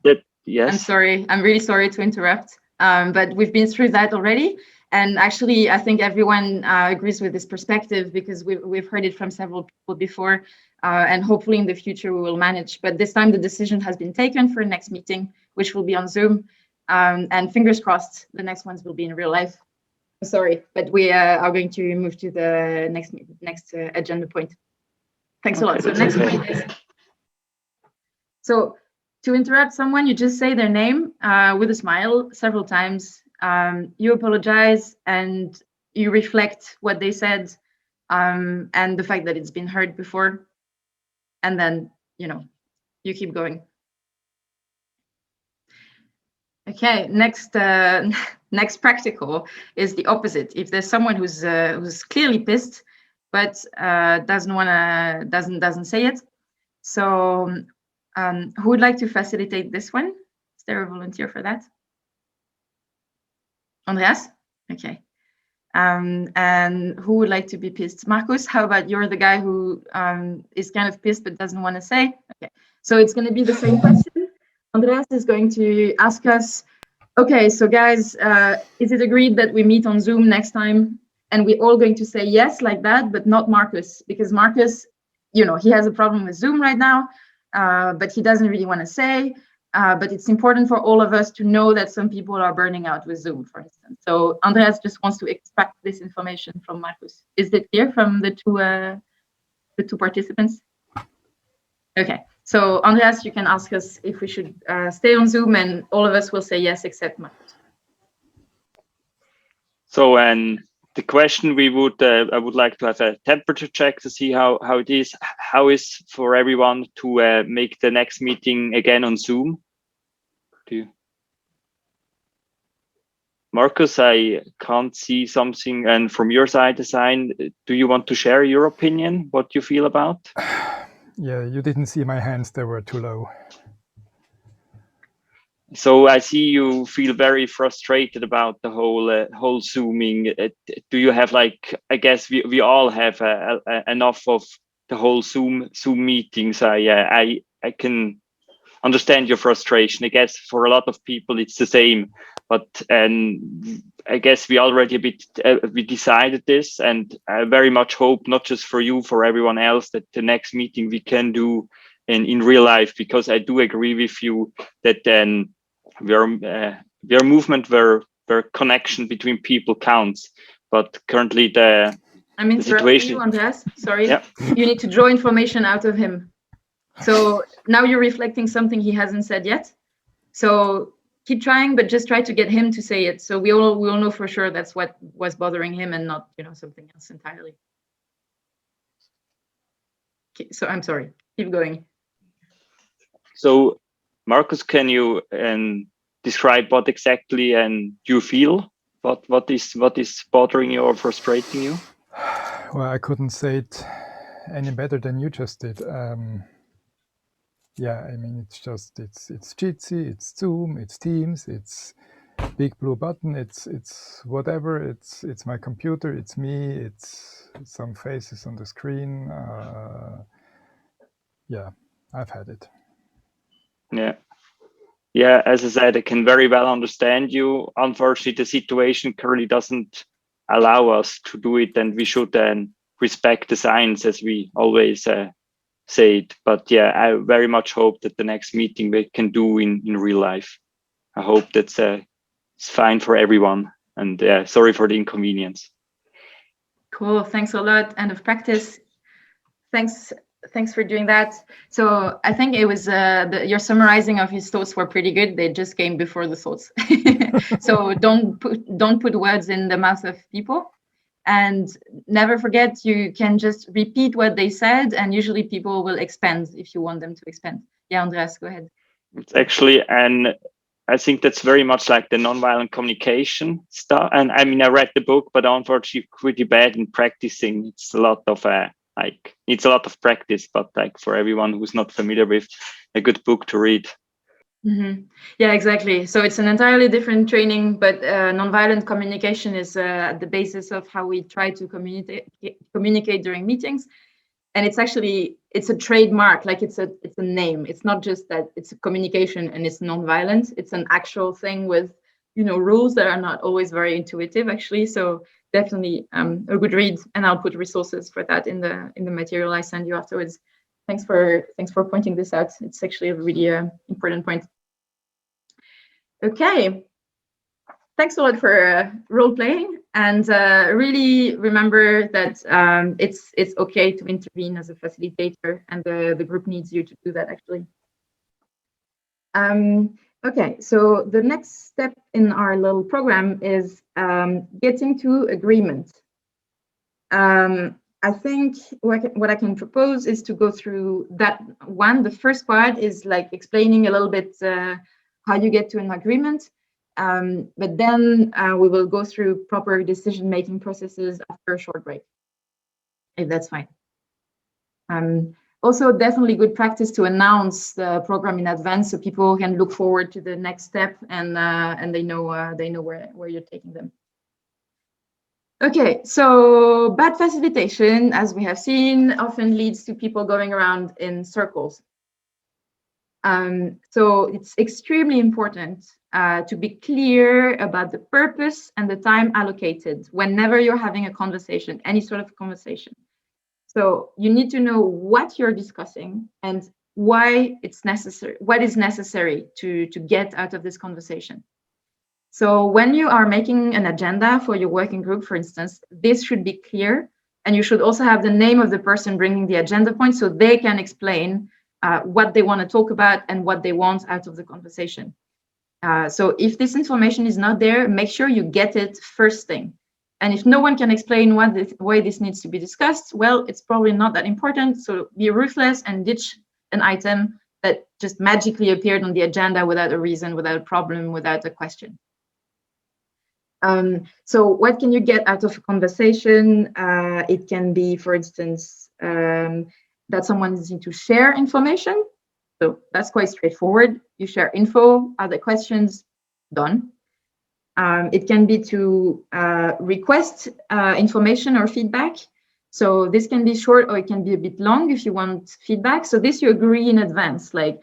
Speaker 6: yes.
Speaker 1: I'm sorry. I'm really sorry to interrupt. But we've been through that already. And actually, I think everyone agrees with this perspective because we've heard it from several people before, and hopefully in the future we will manage. But this time the decision has been taken for next meeting, which will be on Zoom. And fingers crossed, the next ones will be in real life. I'm sorry, but we are going to move to the next agenda point. Thanks a lot. So next point is, so to interrupt someone, you just say their name with a smile several times. You apologize and you reflect what they said and the fact that it's been heard before, and then you keep going. Okay, next practical is the opposite. If there's someone who's clearly pissed but doesn't say it, so who would like to facilitate this one? Is there a volunteer for that? Andreas? Okay. And who would like to be pissed? Marcus, how about you're the guy who is kind of pissed but doesn't want to say? Okay. So it's going to be the same question. Andreas is going to ask us, okay, so guys, is it agreed that we meet on Zoom next time? And we're all going to say yes like that, but not Marcus, because Marcus, he has a problem with Zoom right now, but he doesn't really want to say. But it's important for all of us to know that some people are burning out with Zoom, for instance. So Andreas just wants to extract this information from Marcus. Is it clear from the two participants? Okay. So Andreas, you can ask us if we should stay on Zoom, and all of us will say yes, except Marcus.
Speaker 6: So, and the question I would like to have a temperature check to see how it is. How is for everyone to make the next meeting again on Zoom? Marcus, I can't see something. And from your side, the sign, do you want to share your opinion, what you feel about?
Speaker 2: Yeah, you didn't see my hands, they were too low.
Speaker 6: So I see you feel very frustrated about the whole Zooming. Do you have, like, I guess we all have enough of the whole Zoom meetings. I can understand your frustration. I guess for a lot of people it's the same, but I guess we already we decided this, and I very much hope, not just for you, for everyone else, that the next meeting we can do in real life, because I do agree with you that then we are movement where connection between people counts. But currently the situation,
Speaker 1: you, Andreas, sorry,
Speaker 6: yeah.
Speaker 1: You need to draw information out of him. So now you're reflecting something he hasn't said yet. So keep trying, but just try to get him to say it. So we all know for sure that's what was bothering him and not, something else entirely. Okay, so I'm sorry, keep going.
Speaker 6: So Marcus, can you describe what exactly you feel? What is bothering you or frustrating you?
Speaker 2: Well, I couldn't say it any better than you just did. Yeah, I mean, it's Jitsi, it's Zoom, it's Teams, it's big blue button, it's whatever. It's my computer, it's me, it's some faces on the screen. Yeah, I've had it.
Speaker 6: Yeah, as I said, I can very well understand you. Unfortunately, the situation currently doesn't allow us to do it, and we should then respect the science, as we always say it. But yeah, I very much hope that the next meeting we can do in real life. I hope that's it's fine for everyone. And sorry for the inconvenience.
Speaker 1: Cool, thanks a lot. End of practice. Thanks for doing that. So I think it was your summarizing of his thoughts were pretty good. They just came before the thoughts. So don't put words in the mouth of people. And never forget, you can just repeat what they said, and usually people will expand if you want them to expand. Yeah, Andreas, go ahead.
Speaker 6: It's actually, and I think that's very much like the nonviolent communication stuff. And I mean, I read the book, but unfortunately pretty bad in practicing. It's a lot of it's a lot of practice, but like for everyone who's not familiar with, a good book to read.
Speaker 1: Mm-hmm. Yeah, exactly. So it's an entirely different training, but nonviolent communication is at the basis of how we try to communicate during meetings. And it's a trademark, like it's a name. It's not just that it's a communication and it's nonviolent. It's an actual thing with, rules that are not always very intuitive, actually. So definitely a good read, and I'll put resources for that in the material I send you afterwards. Thanks for pointing this out. It's actually a really important point. Okay, thanks a lot for role playing, and really remember that it's okay to intervene as a facilitator, and the group needs you to do that actually. Okay, so the next step in our little program is getting to agreement. I think what I can propose is to go through that one. The first part is like explaining a little bit how you get to an agreement, but then we will go through proper decision-making processes after a short break, if that's fine. Also, definitely good practice to announce the program in advance so people can look forward to the next step and they know where you're taking them. Okay, so bad facilitation, as we have seen, often leads to people going around in circles. So it's extremely important to be clear about the purpose and the time allocated whenever you're having a conversation, any sort of conversation. So you need to know what you're discussing and why it's necessary, what is necessary to get out of this conversation. So when you are making an agenda for your working group, for instance, this should be clear, and you should also have the name of the person bringing the agenda point so they can explain what they want to talk about and what they want out of the conversation. So if this information is not there, make sure you get it first thing. And if no one can explain why this needs to be discussed, well, it's probably not that important. So be ruthless and ditch an item that just magically appeared on the agenda without a reason, without a problem, without a question. So what can you get out of a conversation? It can be, for instance, that someone is need to share information. So that's quite straightforward. You share info, other questions, done. It can be to request information or feedback. So this can be short or it can be a bit long if you want feedback. So this you agree in advance, like,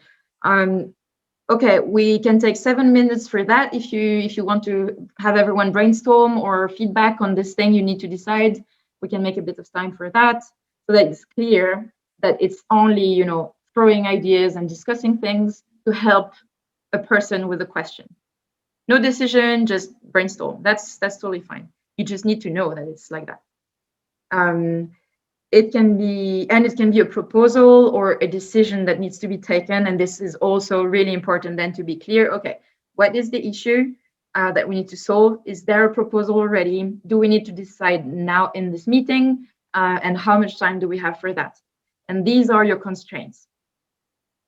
Speaker 1: okay, we can take 7 minutes for that. If you want to have everyone brainstorm or feedback on this thing you need to decide, we can make a bit of time for that. So that it's clear that it's only, you know, throwing ideas and discussing things to help a person with a question. No decision, just brainstorm. That's totally fine. You just need to know that it's like that. It can be a proposal or a decision that needs to be taken. And this is also really important then to be clear. Okay, what is the issue that we need to solve? Is there a proposal already? Do we need to decide now in this meeting? And how much time do we have for that? And these are your constraints.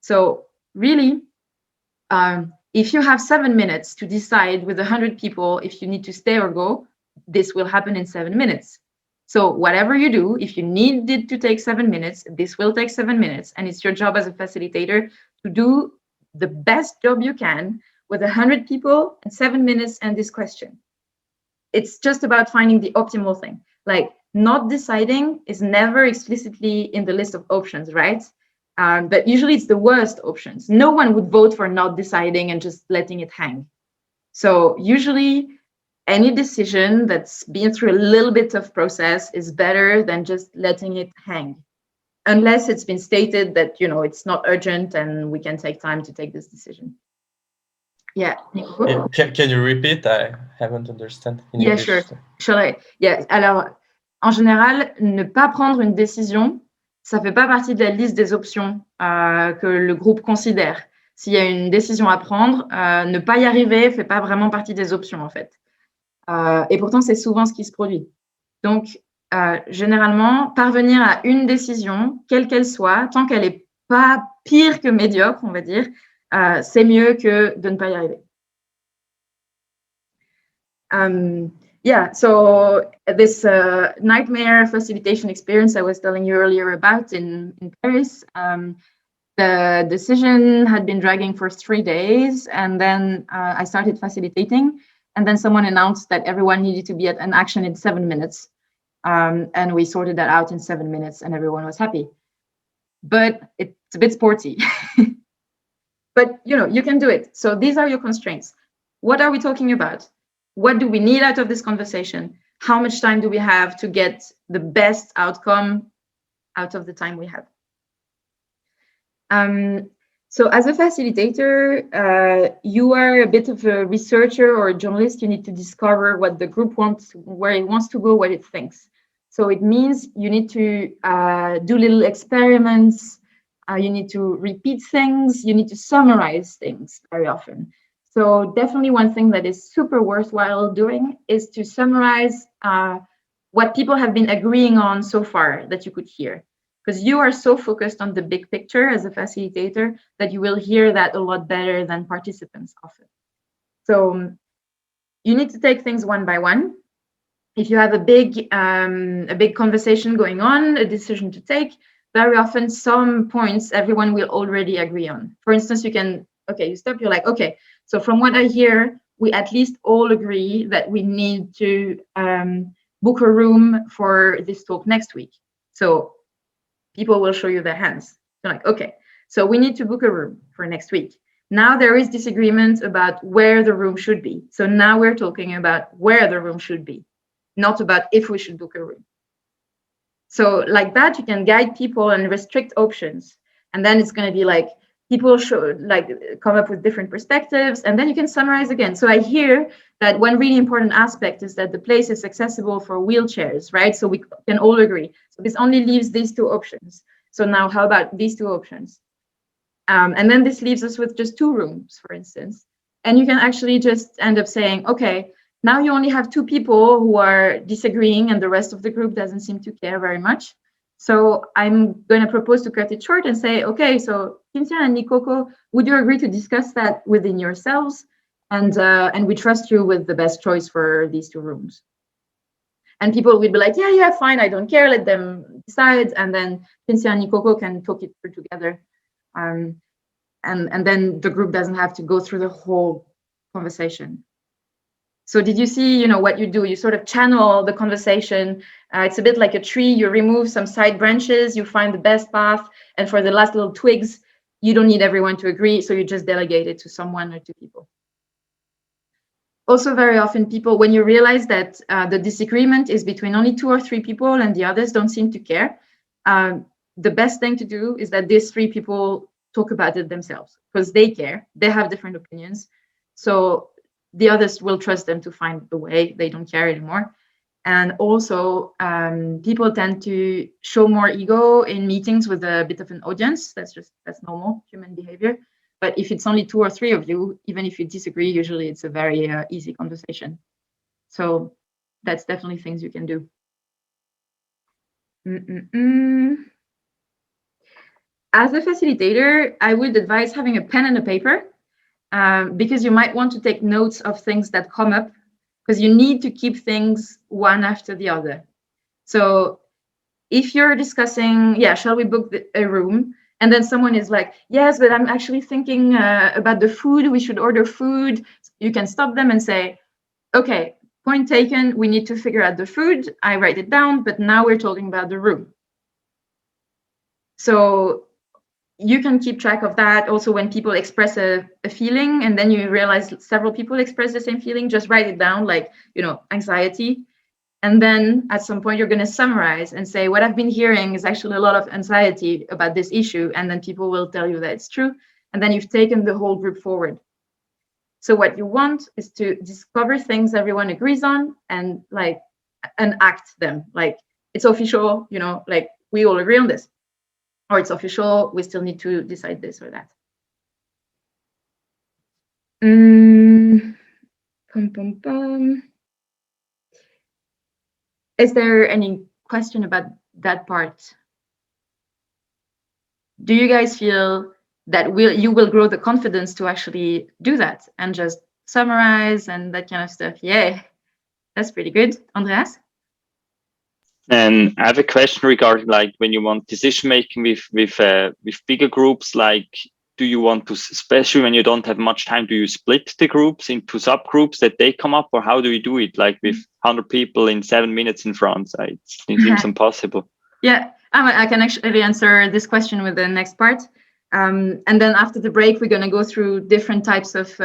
Speaker 1: So really, if you have 7 minutes to decide with 100 people if you need to stay or go, this will happen in 7 minutes. So whatever you do, if you need it to take 7 minutes, this will take 7 minutes. And it's your job as a facilitator to do the best job you can with 100 people in 7 minutes and this question. It's just about finding the optimal thing. Like, not deciding is never explicitly in the list of options, right? But usually it's the worst options. No one would vote for not deciding and just letting it hang. So usually any decision that's been through a little bit of process is better than just letting it hang, unless it's been stated that, you know, it's not urgent and we can take time to take this decision. Yeah.
Speaker 4: Can you repeat? I haven't understood.
Speaker 1: Yeah, sure. Shall I? Yeah. Alors, en général, ne pas prendre une décision, ça fait pas partie de la liste des options que le groupe considère. S'il y a une décision à prendre, ne pas y arriver fait pas vraiment partie des options en fait. Et pourtant, c'est souvent ce qui se produit. Donc, généralement, parvenir à une décision, quelle qu'elle soit, tant qu'elle n'est pas pire que médiocre, on va dire, c'est mieux que de ne pas y arriver. Yeah, so this nightmare facilitation experience I was telling you earlier about in Paris, the decision had been dragging for 3 days, and then I started facilitating, and then someone announced that everyone needed to be at an action in 7 minutes, and we sorted that out in 7 minutes, and everyone was happy. But it's a bit sporty. But you know, you can do it. So these are your constraints. What are we talking about? What do we need out of this conversation? How much time do we have to get the best outcome out of the time we have? So as a facilitator, you are a bit of a researcher or a journalist. You need to discover what the group wants, where it wants to go, what it thinks. So it means you need to do little experiments. You need to repeat things. You need to summarize things very often. So definitely one thing that is super worthwhile doing is to summarize what people have been agreeing on so far that you could hear. Because you are so focused on the big picture as a facilitator that you will hear that a lot better than participants often. So you need to take things one by one. If you have a big conversation going on, a decision to take, very often some points everyone will already agree on. For instance, you stop, you're like, okay, so from what I hear, we at least all agree that we need to book a room for this talk next week. So people will show you their hands. They're like, okay, so we need to book a room for next week. Now there is disagreement about where the room should be. So now we're talking about where the room should be, not about if we should book a room. So like that, you can guide people and restrict options. And then it's going to be like, people should come up with different perspectives, and then you can summarize again. So I hear that one really important aspect is that the place is accessible for wheelchairs, right? So we can all agree. So this only leaves these 2 options. So now how about these 2 options? And then this leaves us with just 2 rooms, for instance. And you can actually just end up saying, okay, Now you only have two people who are disagreeing and the rest of the group doesn't seem to care very much. So I'm going to propose to cut it short and say, okay, so Cynthia and Nikoko, would you agree to discuss that within yourselves? And we trust you with the best choice for these two rooms. And people will be like, yeah, fine, I don't care, let them decide. And then Cynthia and Nikoko can talk it through together. And then the group doesn't have to go through the whole conversation. So did you see, what you do? You sort of channel the conversation. It's a bit like a tree. You remove some side branches, you find the best path. And for the last little twigs, you don't need everyone to agree. So you just delegate it to someone or two people. Also, very often people, when you realize that the disagreement is between only 2 or 3 people and the others don't seem to care, the best thing to do is that these 3 people talk about it themselves because they care. They have different opinions. So the others will trust them to find the way. They don't care anymore. And also, people tend to show more ego in meetings with a bit of an audience. That's normal human behavior. But if it's only 2 or 3 of you, even if you disagree, usually it's a very easy conversation. So that's definitely things you can do. As a facilitator, I would advise having a pen and a paper because you might want to take notes of things that come up because you need to keep things one after the other. So if you're discussing, shall we book a room? And then someone is like, yes, but I'm actually thinking about the food. We should order food. You can stop them and say, okay, point taken. We need to figure out the food. I write it down, but now we're talking about the room. So you can keep track of that. Also, when people express a feeling and then you realize several people express the same feeling, just write it down, like, anxiety. And then at some point, you're going to summarize and say, what I've been hearing is actually a lot of anxiety about this issue. And then people will tell you that it's true. And then you've taken the whole group forward. So what you want is to discover things everyone agrees on and enact them. Like, it's official, like we all agree on this. Or it's official, we still need to decide this or that. Is there any question about that part? Do you guys feel that you will grow the confidence to actually do that and just summarize and that kind of stuff? Yeah, that's pretty good. Andreas?
Speaker 6: And I have a question regarding when you want decision making with bigger groups, do you want to, especially when you don't have much time, do you split the groups into subgroups that they come up, or how do you do it? Like with 100 people in 7 minutes in France, it seems impossible.
Speaker 1: Yeah, I can actually answer this question with the next part. And then after the break, we're going to go through different types of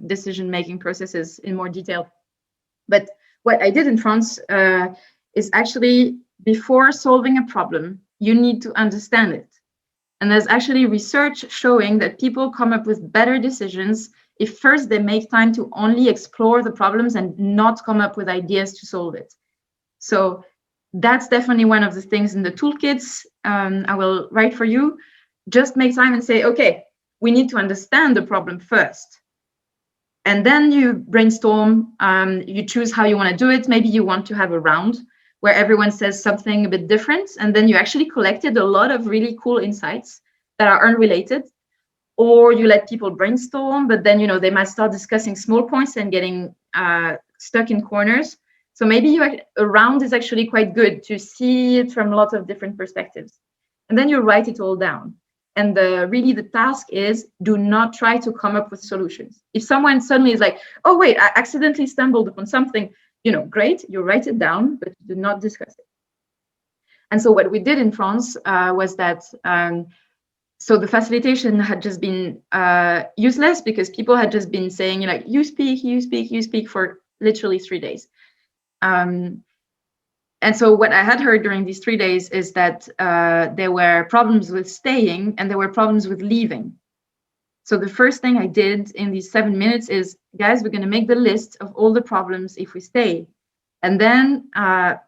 Speaker 1: decision-making processes in more detail. But what I did in France is actually, before solving a problem, you need to understand it. And there's actually research showing that people come up with better decisions if first they make time to only explore the problems and not come up with ideas to solve it. So that's definitely one of the things in the toolkits I will write for you. Just make time and say, okay, we need to understand the problem first. And then you brainstorm, you choose how you want to do it. Maybe you want to have a round where everyone says something a bit different. And then you actually collected a lot of really cool insights that are unrelated. Or you let people brainstorm, but then, they might start discussing small points and getting stuck in corners. So maybe a round is actually quite good to see it from a lot of different perspectives. And then you write it all down. And really the task is, do not try to come up with solutions. If someone suddenly is like, oh, wait, I accidentally stumbled upon something, great, you write it down, but do not discuss it. And so what we did in France was that, so the facilitation had just been useless because people had just been saying, you speak for literally 3 days. And so what I had heard during these 3 days is that there were problems with staying and there were problems with leaving. So the first thing I did in these 7 minutes is, guys, we're going to make the list of all the problems if we stay. And then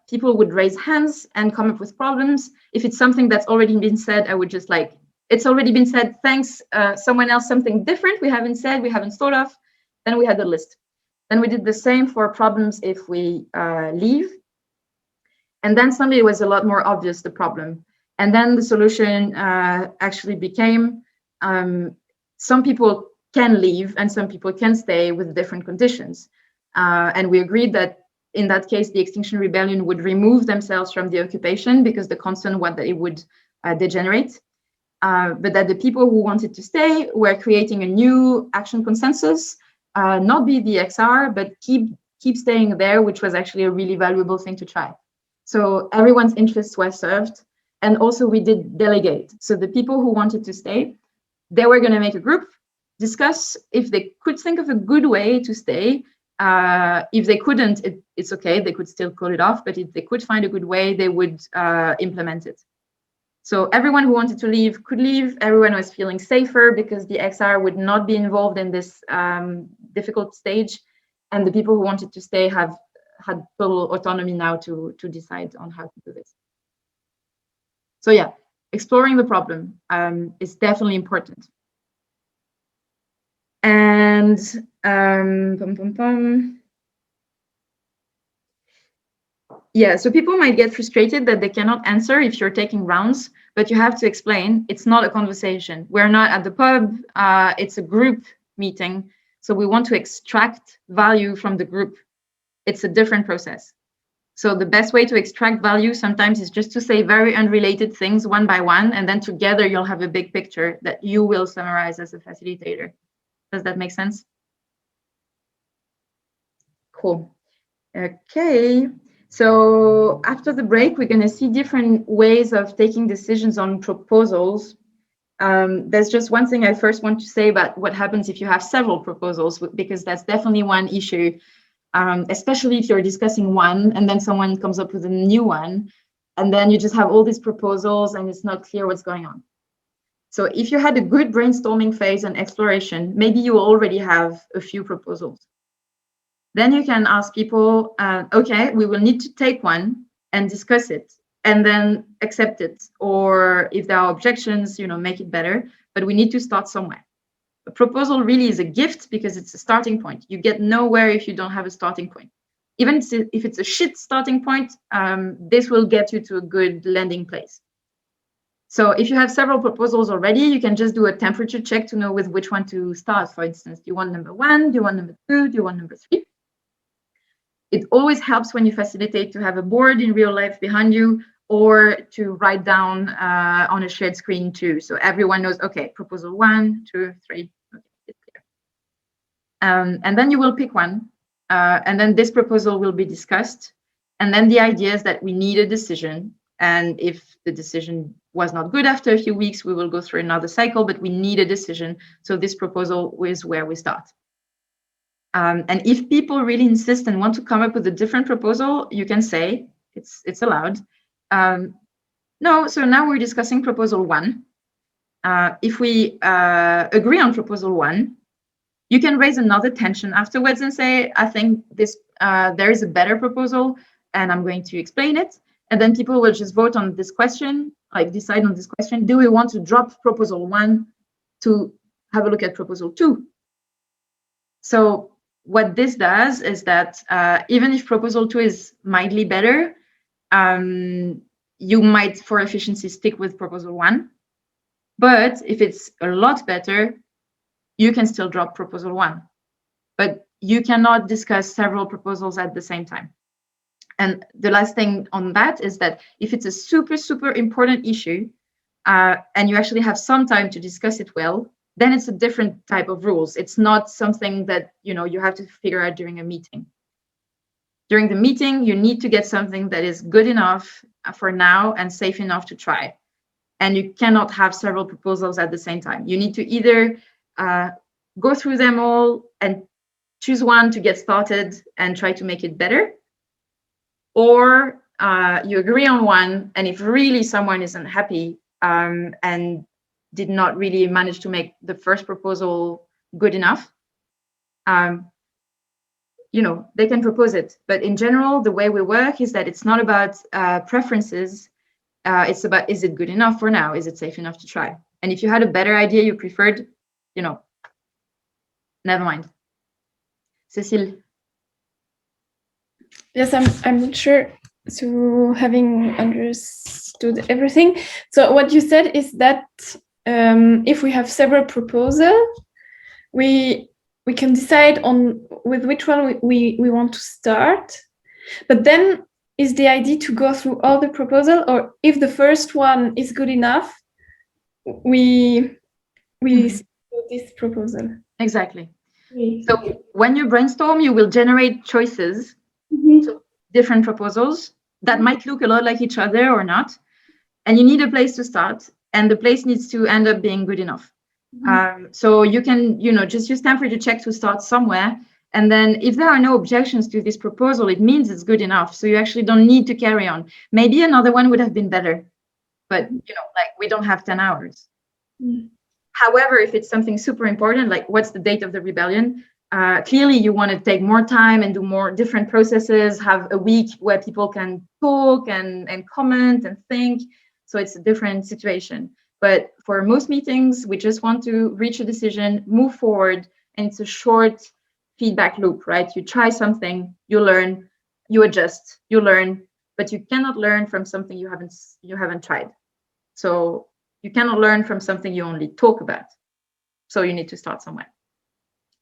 Speaker 1: people would raise hands and come up with problems. If it's something that's already been said, I would just it's already been said, thanks, someone else, something different we haven't said, we haven't thought of. Then we had the list. Then we did the same for problems if we leave. And then suddenly it was a lot more obvious, the problem. And then the solution actually became some people can leave and some people can stay with different conditions. And we agreed that in that case, the Extinction Rebellion would remove themselves from the occupation because the concern was that it would degenerate. But that the people who wanted to stay were creating a new action consensus, not be the XR, but keep staying there, which was actually a really valuable thing to try. So everyone's interests were served. And also we did delegate. So the people who wanted to stay, they were going to make a group, discuss if they could think of a good way to stay. If they couldn't, it's okay, they could still call it off. But if they could find a good way, they would implement it. So everyone who wanted to leave could leave. Everyone was feeling safer because the XR would not be involved in this difficult stage. And the people who wanted to stay had total autonomy now to decide on how to do this. So yeah, exploring the problem is definitely important. And yeah, so people might get frustrated that they cannot answer if you're taking rounds, but you have to explain it's not a conversation. We're not at the pub, it's a group meeting. So we want to extract value from the group. It's a different process. So the best way to extract value sometimes is just to say very unrelated things one by one, and then together you'll have a big picture that you will summarize as a facilitator. Does that make sense? Cool. Okay. So after the break, we're going to see different ways of taking decisions on proposals. There's just one thing I first want to say about what happens if you have several proposals, because that's definitely one issue. Especially if you're discussing one and then someone comes up with a new one, and then you just have all these proposals and it's not clear what's going on. So if you had a good brainstorming phase and exploration, maybe you already have a few proposals. Then you can ask people, okay, we will need to take one and discuss it and then accept it. Or if there are objections, make it better, but we need to start somewhere. A proposal really is a gift because it's a starting point. You get nowhere if you don't have a starting point. Even if it's a shit starting point, this will get you to a good landing place. So if you have several proposals already, you can just do a temperature check to know with which one to start. For instance, do you want number 1? Do you want number 2? Do you want number 3? It always helps when you facilitate to have a board in real life behind you, or to write down on a shared screen too. So everyone knows, okay, proposal 1, 2, 3, okay, it's clear. And then you will pick one, and then this proposal will be discussed. And then the idea is that we need a decision. And if the decision was not good after a few weeks, we will go through another cycle, but we need a decision. So this proposal is where we start. And if people really insist and want to come up with a different proposal, you can say, it's allowed. No, so now we're discussing proposal 1. If we agree on proposal 1, you can raise another tension afterwards and say, I think this there is a better proposal and I'm going to explain it. And then people will just vote on this question, like decide on this question. Do we want to drop proposal 1 to have a look at proposal 2? So what this does is that even if proposal 2 is mildly better, you might, for efficiency, stick with proposal 1. But if it's a lot better, you can still drop proposal 1. But you cannot discuss several proposals at the same time. And the last thing on that is that if it's a super, super important issue, and you actually have some time to discuss it well, then it's a different type of rules. It's not something that you have to figure out during a meeting. During the meeting, you need to get something that is good enough for now and safe enough to try. And you cannot have several proposals at the same time. You need to either go through them all and choose one to get started and try to make it better, or you agree on one, and if really someone isn't happy and did not really manage to make the first proposal good enough, they can propose it. But in general, the way we work is that it's not about preferences. It's about, is it good enough for now? Is it safe enough to try? And if you had a better idea you preferred, never mind. Cécile.
Speaker 5: Yes, I'm not sure to having understood everything. So what you said is that if we have several proposals, we can decide on with which one we want to start. But then is the idea to go through all the proposal, or if the first one is good enough, we see this proposal.
Speaker 1: Exactly. So when you brainstorm, you will generate choices, so different proposals that might look a lot like each other or not. And you need a place to start, and the place needs to end up being good enough. So you can, just use temperature check to start somewhere. And then if there are no objections to this proposal, it means it's good enough. So you actually don't need to carry on. Maybe another one would have been better, but we don't have 10 hours. However, if it's something super important, like what's the date of the rebellion, clearly you want to take more time and do more different processes, have a week where people can talk and comment and think. So it's a different situation. But for most meetings, we just want to reach a decision, move forward, and it's a short feedback loop, right? You try something, you learn, you adjust, you learn, but you cannot learn from something you haven't tried. So you cannot learn from something you only talk about. So you need to start somewhere.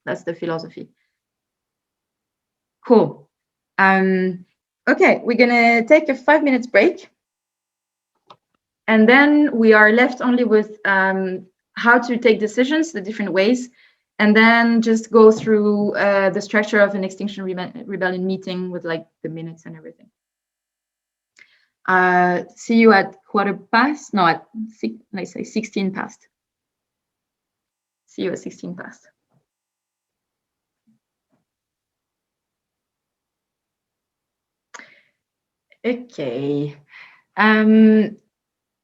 Speaker 1: That's the philosophy. Cool. Okay, we're gonna take a 5 minutes break. And then we are left only with how to take decisions, the different ways, and then just go through the structure of an Extinction Rebellion meeting with like the minutes and everything. See you at 16 no, at let's say 16 past. See you at 16 past. Okay.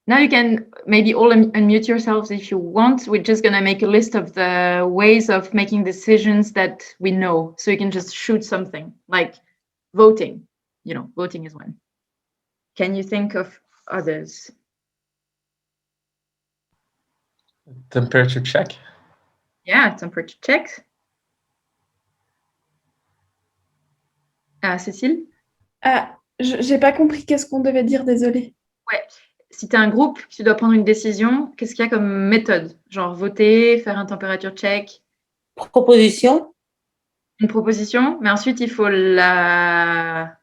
Speaker 1: Now you can maybe all unmute yourselves if you want. We're just going to make a list of the ways of making decisions that we know. So you can just shoot something like voting. Voting is one. Can you think of others?
Speaker 4: Temperature check.
Speaker 1: Yeah, temperature check. Cécile?
Speaker 5: J'ai pas compris qu'est-ce qu'on devait dire, désolée.
Speaker 1: Ouais. Si tu as un groupe, tu dois prendre une décision, qu'est-ce qu'il y a comme méthode? Genre voter, faire un temperature check?
Speaker 3: Proposition.
Speaker 1: Une proposition, mais ensuite il faut la...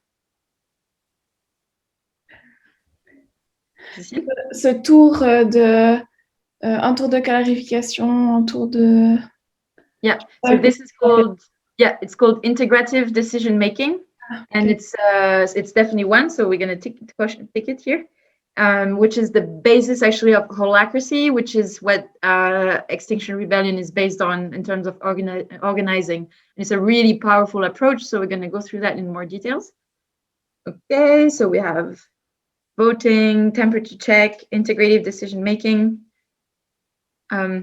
Speaker 1: Cécile?
Speaker 5: Ce tour un tour de clarification, un tour de...
Speaker 1: Yeah, so this is called, it's called integrative decision making. And it's definitely one, so we're going to tick it here, which is the basis actually of holacracy, which is what Extinction Rebellion is based on in terms of organizing. And it's a really powerful approach, so we're going to go through that in more details. Okay, so we have voting, temperature check, integrative decision making. I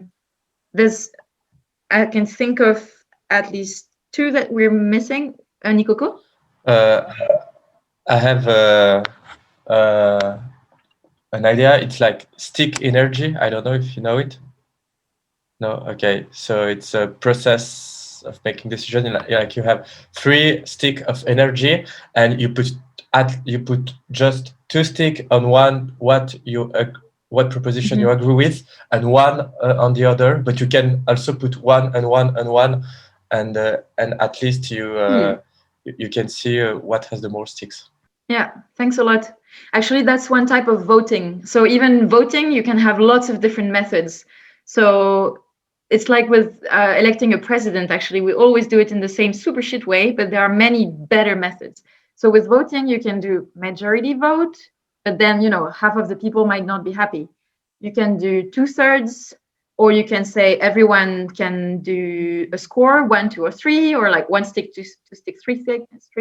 Speaker 1: can think of at least two that we're missing. Nikoko?
Speaker 4: I have an idea. It's like stick energy. I don't know if you know it. No, okay. So it's a process of making decisions. Like you have 3 sticks of energy, and you put just 2 sticks on one what proposition you agree with, and one on the other. But you can also put one and one and one, and at least you can see what has the more sticks.
Speaker 1: Yeah, thanks a lot. Actually, that's one type of voting. So even voting, you can have lots of different methods. So it's like with electing a president, actually, we always do it in the same super shit way, but there are many better methods. So with voting, you can do majority vote, but then, half of the people might not be happy. You can do 2/3, or you can say everyone can do a score, 1, 2, or 3, or like 1 stick, 2 sticks, 3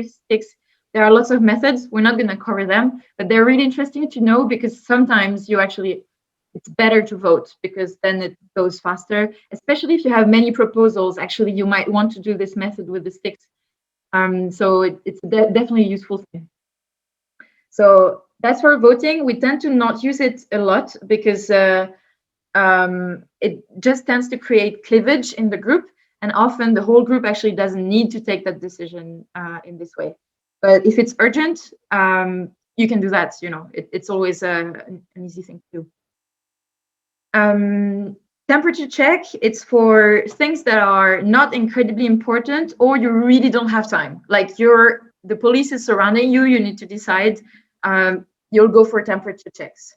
Speaker 1: sticks. There are lots of methods. We're not going to cover them, but they're really interesting to know because sometimes it's better to vote because then it goes faster, especially if you have many proposals. Actually, you might want to do this method with the sticks. So it's definitely a useful thing. So that's for voting. We tend to not use it a lot because it just tends to create cleavage in the group. And often the whole group actually doesn't need to take that decision in this way. But if it's urgent, you can do that. You know, it's always an easy thing to do. Temperature check, it's for things that are not incredibly important or you really don't have time. Like the police is surrounding you, you need to decide, you'll go for temperature checks.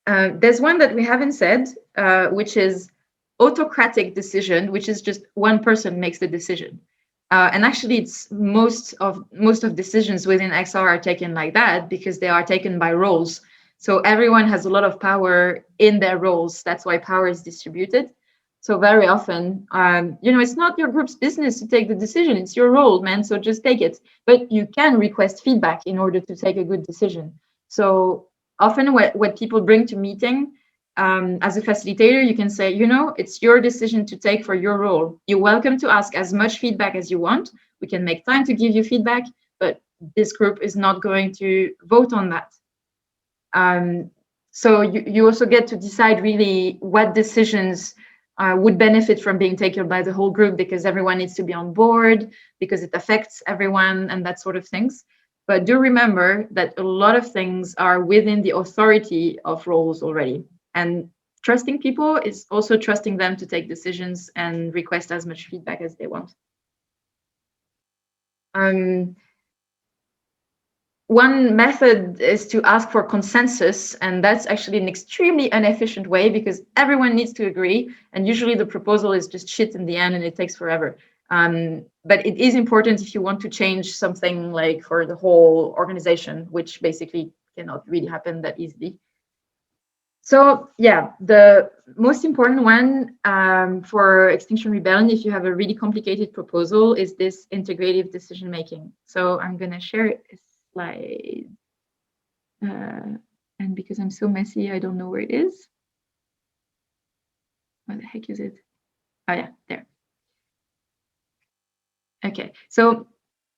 Speaker 1: There's one that we haven't said, which is autocratic decision, which is just one person makes the decision. And actually, it's most of decisions within XR are taken like that because they are taken by roles. So everyone has a lot of power in their roles. That's why power is distributed. So very often, you know, it's not your group's business to take the decision. It's your role, man. So just take it. But you can request feedback in order to take a good decision. So often what people bring to meeting, as a facilitator, you can say, you know, it's your decision to take for your role. You're welcome to ask as much feedback as you want. We can make time to give you feedback, but this group is not going to vote on that. So you also get to decide really what decisions would benefit from being taken by the whole group, because everyone needs to be on board, because it affects everyone and that sort of things. But do remember that a lot of things are within the authority of roles already. And trusting people is also trusting them to take decisions and request as much feedback as they want. One method is to ask for consensus, and that's actually an extremely inefficient way because everyone needs to agree, and usually the proposal is just shit in the end and it takes forever. But it is important if you want to change something like for the whole organization, which basically cannot really happen that easily. So yeah, the most important one for Extinction Rebellion, if you have a really complicated proposal, is this integrative decision making. So I'm going to share a slide. And because I'm so messy, I don't know where it is. Where the heck is it? Oh yeah, there. Okay, so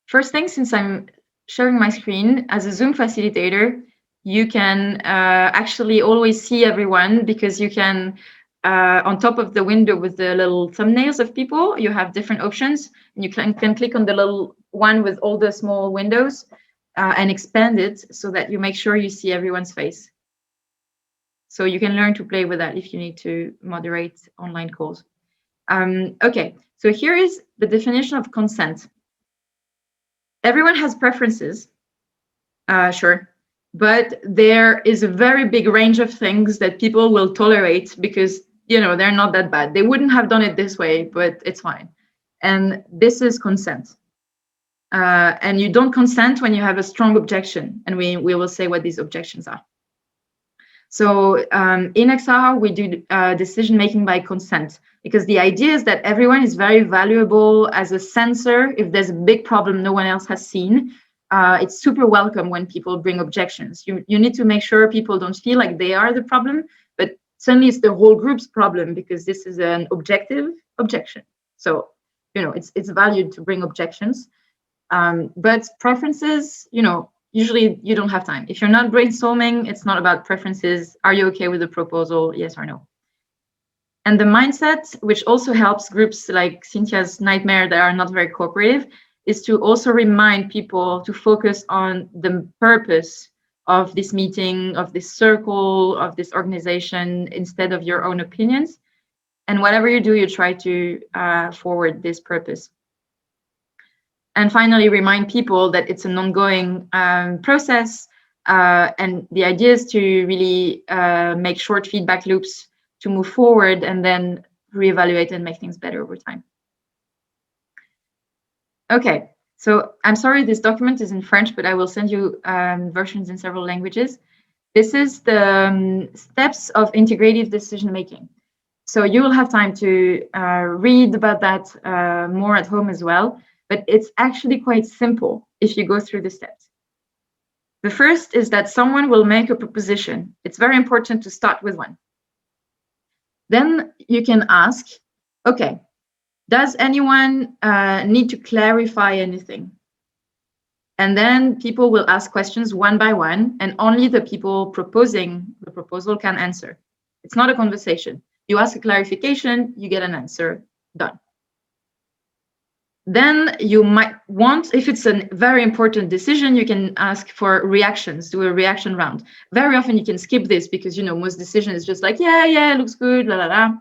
Speaker 1: first thing, since I'm sharing my screen, as a Zoom facilitator, you can actually always see everyone, because you can, on top of the window with the little thumbnails of people, you have different options. And you can click on the little one with all the small windows and expand it so that you make sure you see everyone's face. So you can learn to play with that if you need to moderate online calls. Okay, so here is the definition of consent. Everyone has preferences, sure. But there is a very big range of things that people will tolerate because, you know, they're not that bad. They wouldn't have done it this way, but it's fine. And this is consent. And you don't consent when you have a strong objection. And we will say what these objections are. So in XR, we do decision-making by consent, because the idea is that everyone is very valuable as a sensor. If there's a big problem no one else has seen, it's super welcome when people bring objections. You need to make sure people don't feel like they are the problem, but suddenly it's the whole group's problem because this is an objective objection. So, you know, it's valued to bring objections. But preferences, you know, usually you don't have time. If you're not brainstorming, it's not about preferences. Are you okay with the proposal? Yes or no? And the mindset, which also helps groups like Cynthia's nightmare that are not very cooperative, is to also remind people to focus on the purpose of this meeting, of this circle, of this organization, instead of your own opinions. And whatever you do, you try to forward this purpose. And finally, remind people that it's an ongoing process. And the idea is to really make short feedback loops to move forward and then reevaluate and make things better over time. Okay, so I'm sorry this document is in French, but I will send you versions in several languages. This is the steps of integrative decision making. So you will have time to read about that more at home as well, but it's actually quite simple if you go through the steps. The first is that someone will make a proposition. It's very important to start with one. Then you can ask, okay, does anyone need to clarify anything? And then people will ask questions one by one, and only the people proposing the proposal can answer. It's not a conversation. You ask a clarification, you get an answer, done. Then you might want, if it's a very important decision, you can ask for reactions, do a reaction round. Very often you can skip this because, you know, most decision is just like, yeah, looks good, la la la.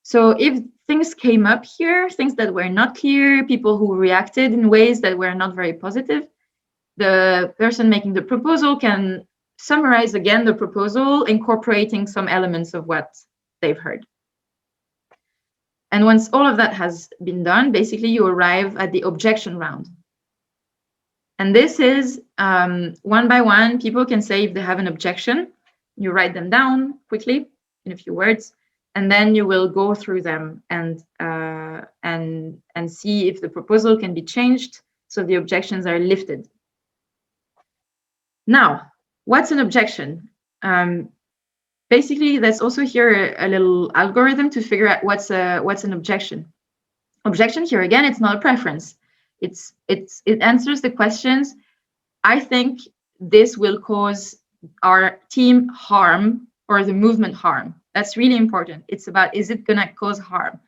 Speaker 1: So if things came up here, things that were not clear, people who reacted in ways that were not very positive, the person making the proposal can summarize again the proposal, incorporating some elements of what they've heard. And once all of that has been done, basically you arrive at the objection round. And this is one by one, people can say if they have an objection, you write them down quickly in a few words, and then you will go through them and see if the proposal can be changed so the objections are lifted. Now, what's an objection? Basically, there's also here a little algorithm to figure out what's an objection. Objection here again, it's not a preference. It answers the questions. I think this will cause our team harm or the movement harm. That's really important. It's about, is it gonna cause harm?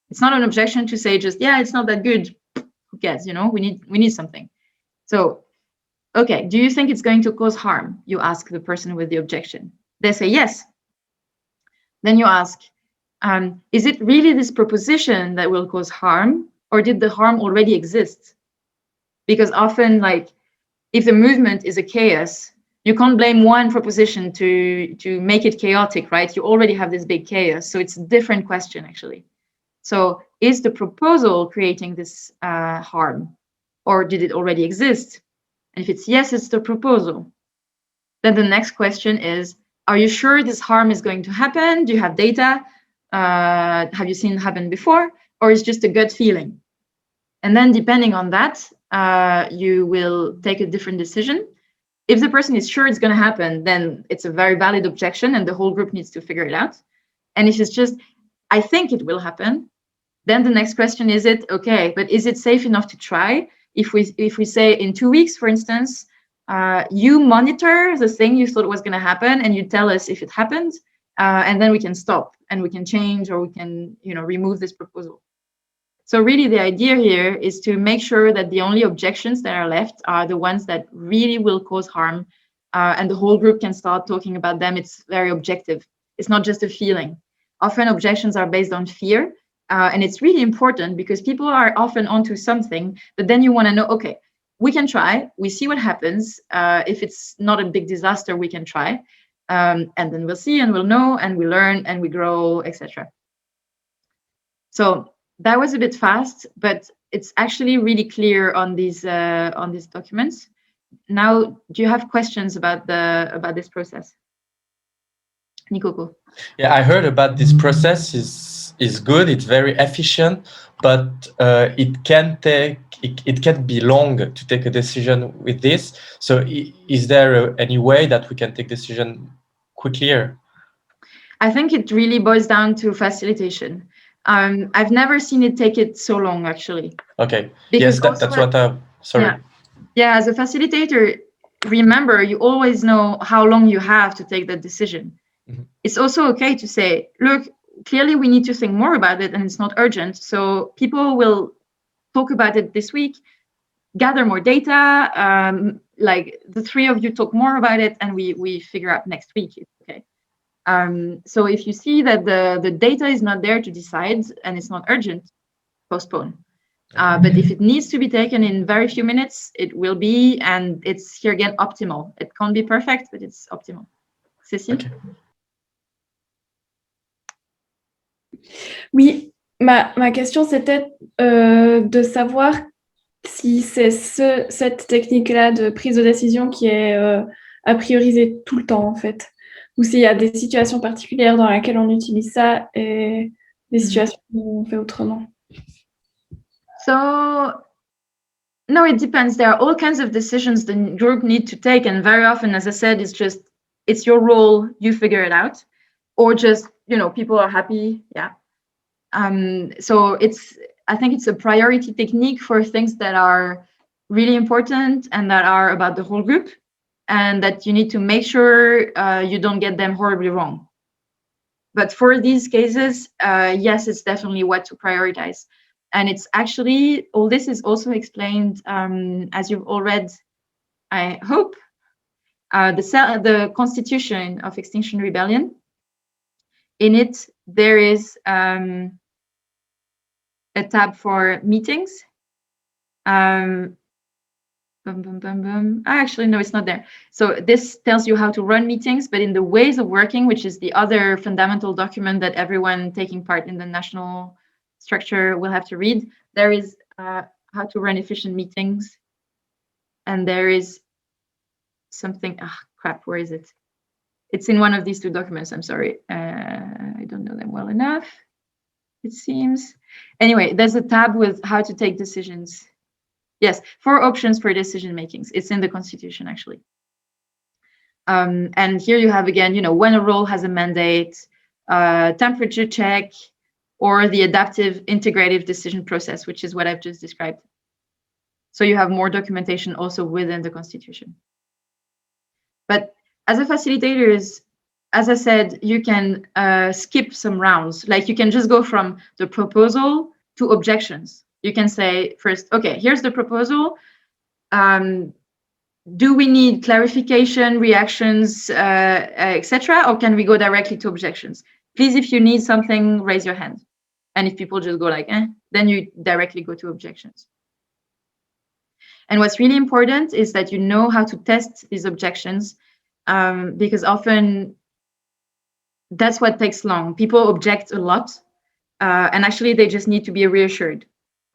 Speaker 1: It's not an objection to say just, yeah, it's not that good. Who cares? You know, we need something. So, okay, do you think it's going to cause harm? You ask the person with the objection. They say yes. Then you ask, is it really this proposition that will cause harm, or did the harm already exist? Because often, like, if the movement is a chaos, you can't blame one proposition to make it chaotic, right? You already have this big chaos, so it's a different question, actually. So is the proposal creating this harm, or did it already exist? And if it's yes, it's the proposal. Then the next question is, are you sure this harm is going to happen? Do you have data? Have you seen it happen before? Or is it just a gut feeling? And then depending on that, you will take a different decision. If the person is sure it's going to happen, then it's a very valid objection and the whole group needs to figure it out. And if it's just, I think it will happen, then the next question is it, okay, but is it safe enough to try? If we say in 2 weeks, for instance, you monitor the thing you thought was going to happen and you tell us if it happened, and then we can stop and we can change or we can, you know, remove this proposal. So really the idea here is to make sure that the only objections that are left are the ones that really will cause harm, and the whole group can start talking about them. It's very objective. It's not just a feeling. Often objections are based on fear, and it's really important because people are often onto something, but then you want to know, okay, we can try, we see what happens. If it's not a big disaster, we can try. And then we'll see and we'll know and we learn and we grow, etc. So that was a bit fast, but it's actually really clear on these documents. Now, do you have questions about this process? Nikoko.
Speaker 4: Yeah, I heard about this process is good. It's very efficient, but it can be long to take a decision with this. So is there any way that we can take decision quicker?
Speaker 1: I think it really boils down to facilitation. I've never seen it take it so long, actually.
Speaker 4: Okay.
Speaker 1: Because
Speaker 4: yes, that's what I'm sorry.
Speaker 1: Yeah, as a facilitator, remember, you always know how long you have to take that decision. Mm-hmm. It's also okay to say, look, clearly we need to think more about it and it's not urgent. So people will talk about it this week, gather more data, like the three of you talk more about it and we figure out next week. Okay. So if you see that the data is not there to decide and it's not urgent, postpone. But if it needs to be taken in very few minutes, it will be, and it's here again optimal. It can't be perfect, but it's optimal. Cécile?
Speaker 4: Okay.
Speaker 5: Oui, ma question c'était de savoir si c'est cette technique-là de prise de décision qui est à prioriser tout le temps en fait, ou s'il y a des situations particulières dans lesquelles on utilise ça et des situations où on fait autrement.
Speaker 1: So, no, it depends. There are all kinds of decisions the group need to take, and very often, as I said, it's your role, you figure it out, or just, you know, people are happy, yeah. So I think it's a priority technique for things that are really important and that are about the whole group, and that you need to make sure you don't get them horribly wrong. But for these cases, yes, it's definitely what to prioritize. And it's actually, all this is also explained, as you've all read, I hope, the Constitution of Extinction Rebellion. In it, there is a tab for meetings. Actually, no, it's not there. So this tells you how to run meetings, but in the ways of working, which is the other fundamental document that everyone taking part in the national structure will have to read, there is how to run efficient meetings. And there is something, crap, where is it? It's in one of these two documents, I'm sorry. I don't know them well enough, it seems. Anyway, there's a tab with how to take decisions. Yes, 4 options for decision makings. It's in the Constitution, actually. And here you have, again, when a role has a mandate, temperature check, or the adaptive integrative decision process, which is what I've just described. So you have more documentation also within the Constitution. But as a facilitator, as I said, you can skip some rounds. Like you can just go from the proposal to objections. You can say first, okay, here's the proposal. Do we need clarification, reactions, etc., or can we go directly to objections? Please, if you need something, raise your hand. And if people just go like, then you directly go to objections. And what's really important is that you know how to test these objections, because often that's what takes long. People object a lot, and actually they just need to be reassured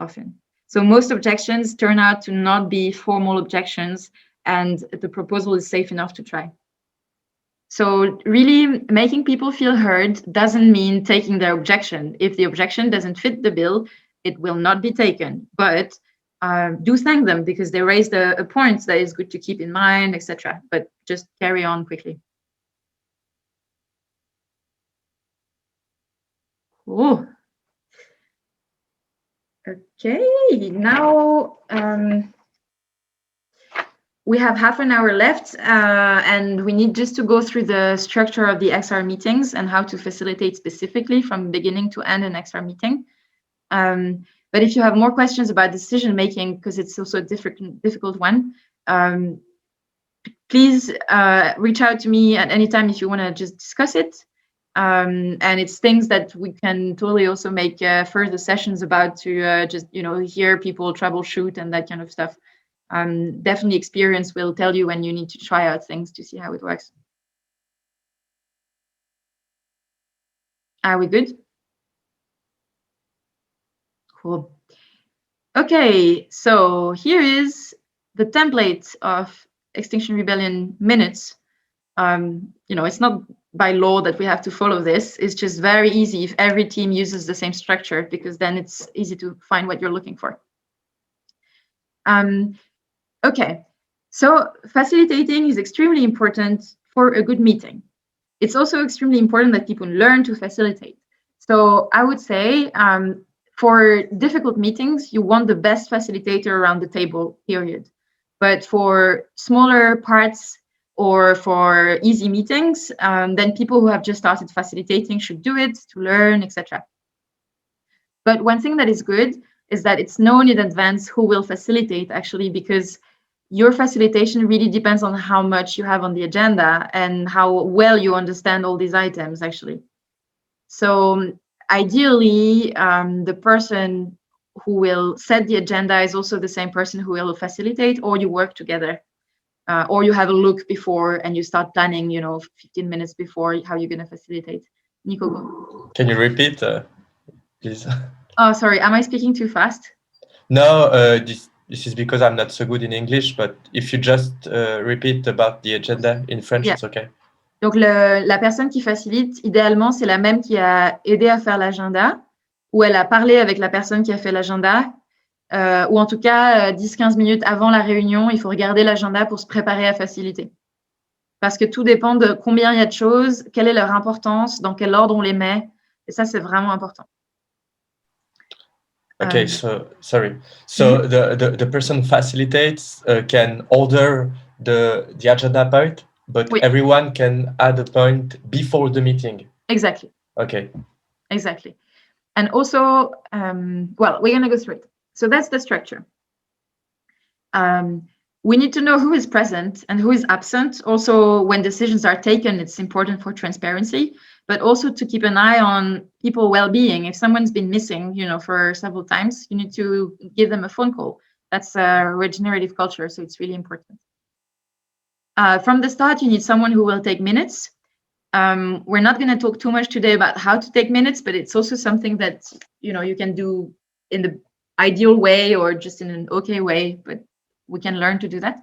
Speaker 1: often. So most objections turn out to not be formal objections, and the proposal is safe enough to try. So really making people feel heard doesn't mean taking their objection. If the objection doesn't fit the bill, it will not be taken. But do thank them because they raised a point that is good to keep in mind, etc. But just carry on quickly. Cool. Okay, now we have half an hour left, and we need just to go through the structure of the XR meetings and how to facilitate specifically from beginning to end an XR meeting. But if you have more questions about decision making, because it's also a difficult one, please reach out to me at any time if you want to just discuss it. And it's things that we can totally also make further sessions about to just hear people troubleshoot and that kind of stuff. Definitely experience will tell you when you need to try out things to see how it works. Are we good? Cool. Okay, so here is the template of Extinction Rebellion minutes. It's not by law that we have to follow this. It's just very easy if every team uses the same structure, because then it's easy to find what you're looking for. Okay, so facilitating is extremely important for a good meeting. It's also extremely important that people learn to facilitate. So I would say for difficult meetings, you want the best facilitator around the table, period. But for smaller parts or for easy meetings, then people who have just started facilitating should do it to learn, etc. But one thing that is good is that it's known in advance who will facilitate, actually, because your facilitation really depends on how much you have on the agenda and how well you understand all these items, actually. So ideally, the person who will set the agenda is also the same person who will facilitate, or you work together, or you have a look before and you start planning, 15 minutes before how you're going to facilitate. Nico, go.
Speaker 4: Can you repeat, please?
Speaker 1: Oh, sorry. Am I speaking too fast?
Speaker 4: No, this is because I'm not so good in English, but if you just repeat about the agenda in French, it's okay.
Speaker 1: Donc, la personne qui facilite, idéalement, c'est la même qui a aidé à faire l'agenda, ou elle a parlé avec la personne qui a fait l'agenda, ou en tout cas, 10-15 minutes avant la réunion, il faut regarder l'agenda pour se préparer à faciliter. Parce que tout dépend de combien il y a de choses, quelle est leur importance, dans quel ordre on les met, et ça, c'est vraiment important.
Speaker 4: Okay, so sorry. So the person facilitates can order the agenda point, but everyone can add a point before the meeting.
Speaker 1: Exactly.
Speaker 4: Okay.
Speaker 1: Exactly. And also, well, we're going to go through it. So that's the structure. We need to know who is present and who is absent. Also, when decisions are taken, it's important for transparency, but also to keep an eye on people well-being. If someone's been missing, you know, for several times, you need to give them a phone call. That's a regenerative culture, so it's really important. From the start, you need someone who will take minutes. We're not going to talk too much today about how to take minutes, but it's also something that, you know, you can do in the ideal way or just in an okay way, but we can learn to do that.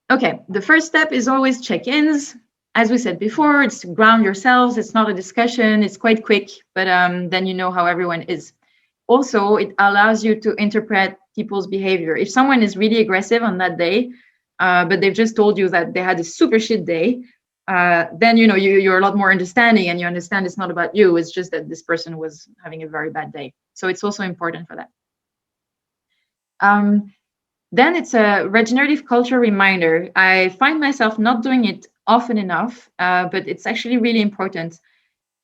Speaker 1: Okay, the first step is always check-ins. As we said before, it's to ground yourselves. It's not a discussion. It's quite quick, but then you know how everyone is. Also, it allows you to interpret people's behavior. If someone is really aggressive on that day, but they've just told you that they had a super shit day, then you know you're a lot more understanding, and you understand it's not about you. It's just that this person was having a very bad day. So it's also important for that. Then it's a regenerative culture reminder. I find myself not doing it often enough, but it's actually really important.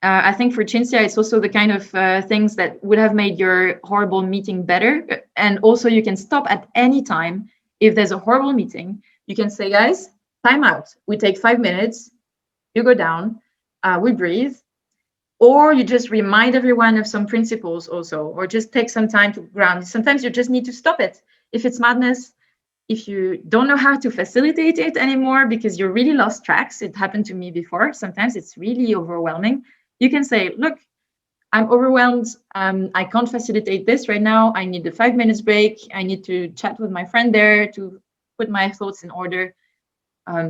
Speaker 1: I think for Cinzia, it's also the kind of things that would have made your horrible meeting better. And also you can stop at any time. If there's a horrible meeting, you can say, guys, time out. We take 5 minutes, you go down, we breathe. Or you just remind everyone of some principles also, or just take some time to ground. Sometimes you just need to stop it. If it's madness, if you don't know how to facilitate it anymore because you really lost tracks, it happened to me before. Sometimes it's really overwhelming. You can say, look, I'm overwhelmed. I can't facilitate this right now. I need a 5 minutes break. I need to chat with my friend there to put my thoughts in order.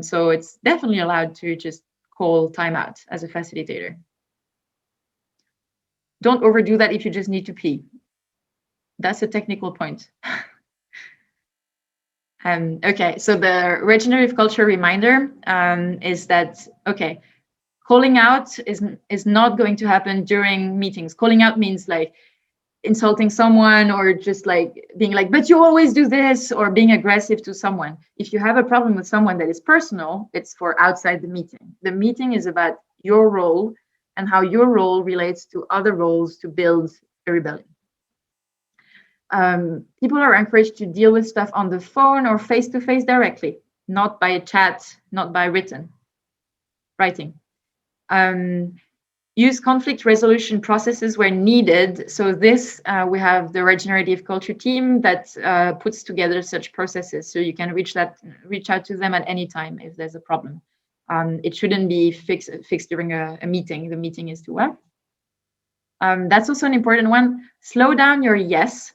Speaker 1: So it's definitely allowed to just call timeout as a facilitator. Don't overdo that if you just need to pee. That's a technical point. Okay, so the regenerative culture reminder is that, okay, calling out is not going to happen during meetings. Calling out means like insulting someone or just like being like, but you always do this, or being aggressive to someone. If you have a problem with someone that is personal, it's for outside the meeting. The meeting is about your role and how your role relates to other roles to build a rebellion. People are encouraged to deal with stuff on the phone or face-to-face directly, not by chat, not by writing. Use conflict resolution processes where needed. So this, we have the regenerative culture team that puts together such processes. So you can reach out to them at any time if there's a problem. It shouldn't be fixed during a meeting. The meeting is too well. That's also an important one. Slow down your yes.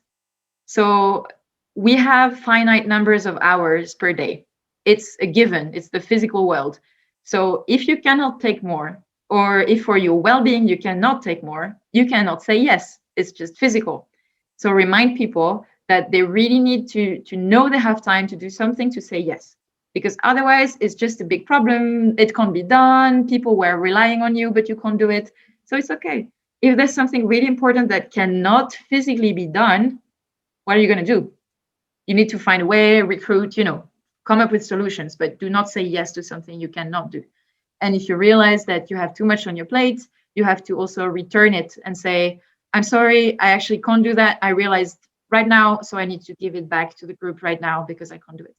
Speaker 1: So we have finite numbers of hours per day. It's a given. It's the physical world. So if you cannot take more, or if for your well-being you cannot take more, you cannot say yes. It's just physical. So remind people that they really need to know they have time to do something to say yes. Because otherwise it's just a big problem. It can't be done. People were relying on you, but you can't do it. So it's okay. If there's something really important that cannot physically be done, what are you going to do? You need to find a way, recruit, come up with solutions, but do not say yes to something you cannot do. And if you realize that you have too much on your plate, you have to also return it and say, I'm sorry, I actually can't do that. I realized right now, so I need to give it back to the group right now because I can't do it.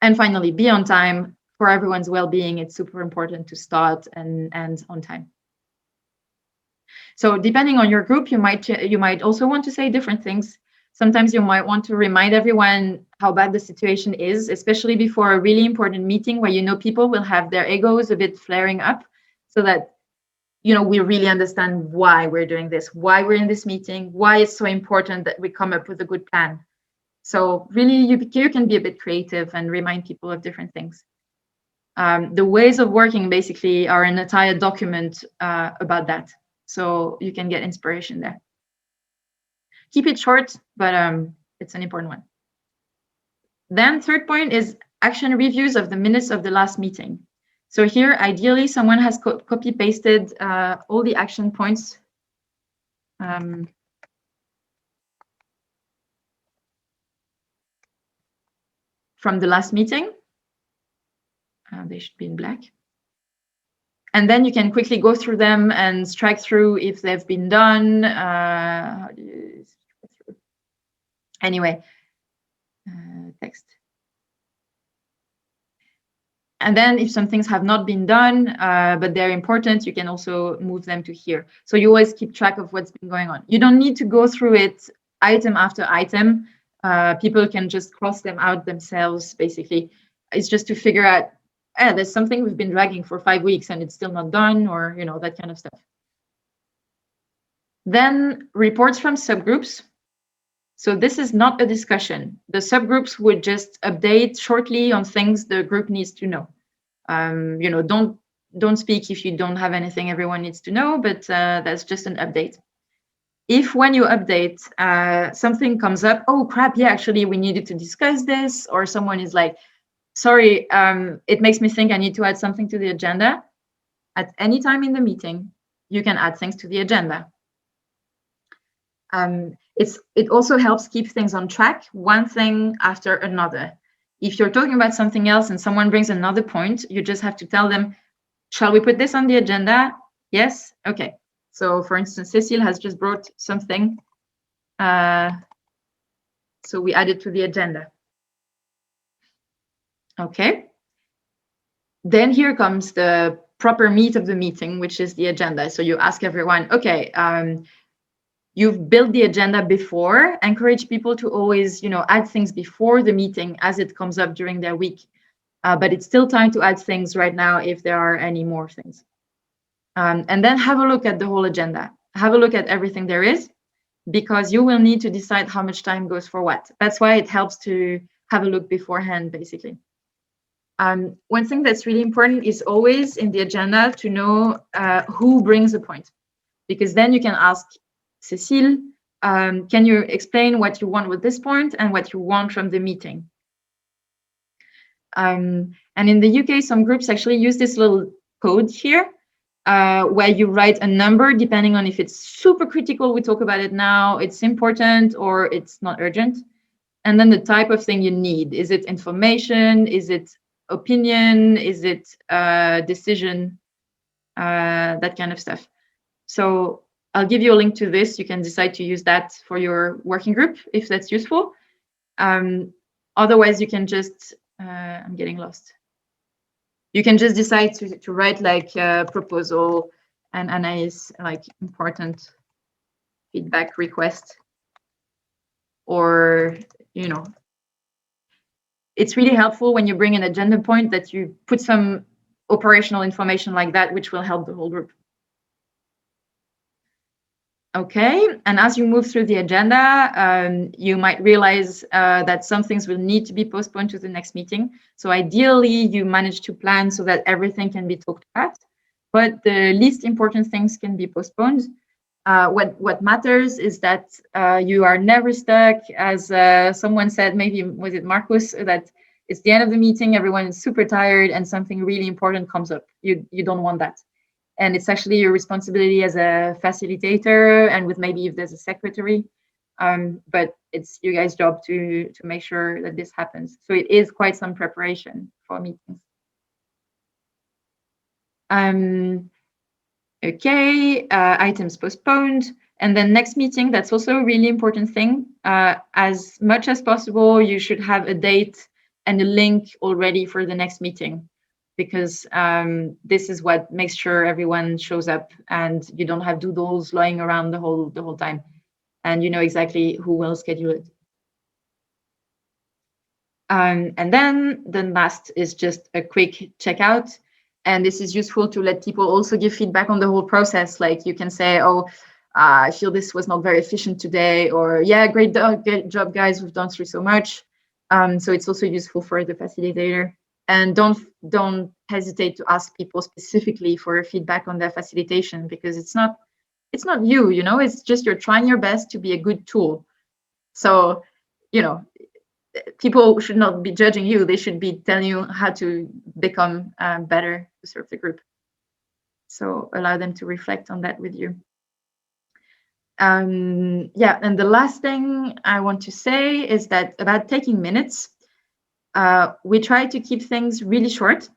Speaker 1: And finally, be on time. For everyone's well-being, it's super important to start and end on time. So depending on your group, you might also want to say different things. Sometimes you might want to remind everyone how bad the situation is, especially before a really important meeting where people will have their egos a bit flaring up, so that we really understand why we're doing this, why we're in this meeting, why it's so important that we come up with a good plan. So really, you can be a bit creative and remind people of different things. The ways of working basically are an entire document about that. So you can get inspiration there. Keep it short, but it's an important one. Then third point is action reviews of the minutes of the last meeting. So here, ideally, someone has copy-pasted all the action points from the last meeting. They should be in black. And then you can quickly go through them and strike through if they've been done. Anyway, text. And then if some things have not been done, but they're important, you can also move them to here. So you always keep track of what's been going on. You don't need to go through it item after item. People can just cross them out themselves, basically. It's just to figure out, there's something we've been dragging for 5 weeks and it's still not done, or, that kind of stuff. Then reports from subgroups. So this is not a discussion. The subgroups would just update shortly on things the group needs to know. Don't speak if you don't have anything everyone needs to know, but that's just an update. If when you update, something comes up, oh crap, yeah, actually we needed to discuss this, or someone is like, sorry, it makes me think I need to add something to the agenda. At any time in the meeting, you can add things to the agenda. It also helps keep things on track, one thing after another. If you're talking about something else and someone brings another point, you just have to tell them, shall we put this on the agenda? Yes? Okay. So for instance, Cécile has just brought something. So we add it to the agenda. Okay. Then here comes the proper meat of the meeting, which is the agenda. So you ask everyone, okay, you've built the agenda before. Encourage people to always, add things before the meeting as it comes up during their week. But it's still time to add things right now if there are any more things. And then have a look at the whole agenda. Have a look at everything there is, because you will need to decide how much time goes for what. That's why it helps to have a look beforehand, basically. One thing that's really important is always in the agenda to know who brings a point, because then you can ask Cécile, can you explain what you want with this point and what you want from the meeting? And in the UK, some groups actually use this little code here, where you write a number depending on if it's super critical, we talk about it now, it's important, or it's not urgent. And then the type of thing you need. Is it information? Is it opinion? Is it decision? That kind of stuff. So I'll give you a link to this. You can decide to use that for your working group if that's useful. Otherwise, you can just, I'm getting lost. You can just decide to write like a proposal and Anaïs, like important feedback request, or, it's really helpful when you bring an agenda point that you put some operational information like that, which will help the whole group. Okay, and as you move through the agenda, you might realize that some things will need to be postponed to the next meeting. So ideally, you manage to plan so that everything can be talked about, but the least important things can be postponed. What matters is that you are never stuck, as someone said, maybe was it Marcus, that it's the end of the meeting, everyone is super tired, and something really important comes up. You don't want that. And it's actually your responsibility as a facilitator, and with maybe if there's a secretary, but it's you guys' job to make sure that this happens. So it is quite some preparation for meetings. Okay, items postponed. And then next meeting, that's also a really important thing. As much as possible, you should have a date and a link already for the next meeting, because this is what makes sure everyone shows up and you don't have doodles lying around the whole time, and you know exactly who will schedule it. And then the last is just a quick checkout. And this is useful to let people also give feedback on the whole process. Like you can say, oh, I feel this was not very efficient today, or yeah, great job, guys, we've done through so much. So it's also useful for the facilitator. And don't hesitate to ask people specifically for feedback on their facilitation, because it's not you, it's just you're trying your best to be a good tool. So, people should not be judging you. They should be telling you how to become better to serve the group. So allow them to reflect on that with you. Yeah, and the last thing I want to say is that about taking minutes, we try to keep things really short.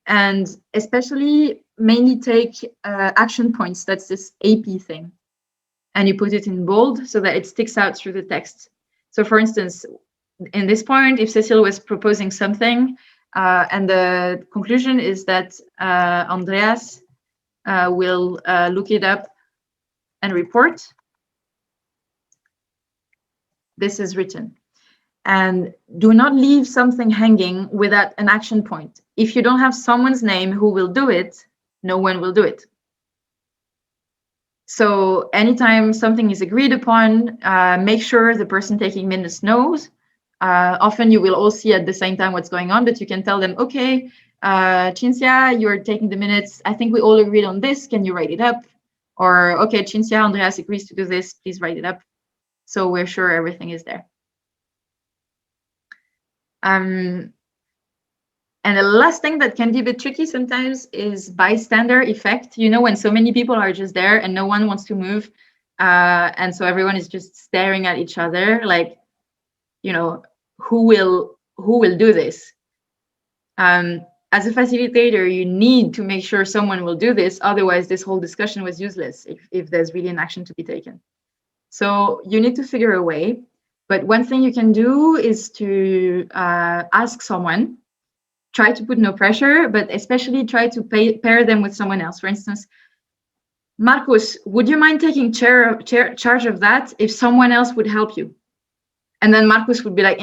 Speaker 1: and especially mainly take action points. That's this AP thing. And you put it in bold so that it sticks out through the text. So for instance, in this point, if Cecile was proposing something and the conclusion is that Andreas will look it up and report, this is written. And do not leave something hanging without an action point. If you don't have someone's name who will do it, no one will do it. So anytime something is agreed upon, make sure the person taking minutes knows. Often you will all see at the same time what's going on, but you can tell them, okay, Cinzia, you're taking the minutes. I think we all agreed on this. Can you write it up? Or, okay, Cinzia, Andreas agrees to do this. Please write it up. So we're sure everything is there. And the last thing that can be a bit tricky sometimes is bystander effect. You know, when so many people are just there and no one wants to move, and so everyone is just staring at each other, like, you know, who will do this? As a facilitator, you need to make sure someone will do this. Otherwise, this whole discussion was useless if there's really an action to be taken. So you need to figure a way. But one thing you can do is to ask someone. Try to put no pressure, but especially try to pair them with someone else. For instance, Marcus, would you mind taking charge of that if someone else would help you? And then Marcus would be like,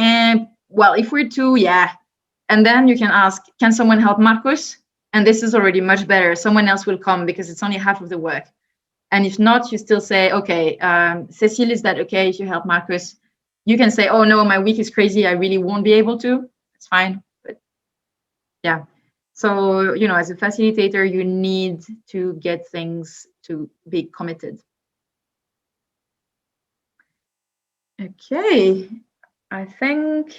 Speaker 1: well, if we're two, yeah. And then you can ask, can someone help Marcus? And this is already much better. Someone else will come because it's only half of the work. And if not, you still say, okay, Cecile, is that okay if you help Marcus? You can say, oh no, my week is crazy. I really won't be able to. It's fine. Yeah, so, you know, as a facilitator, you need to get things to be committed. Okay, I think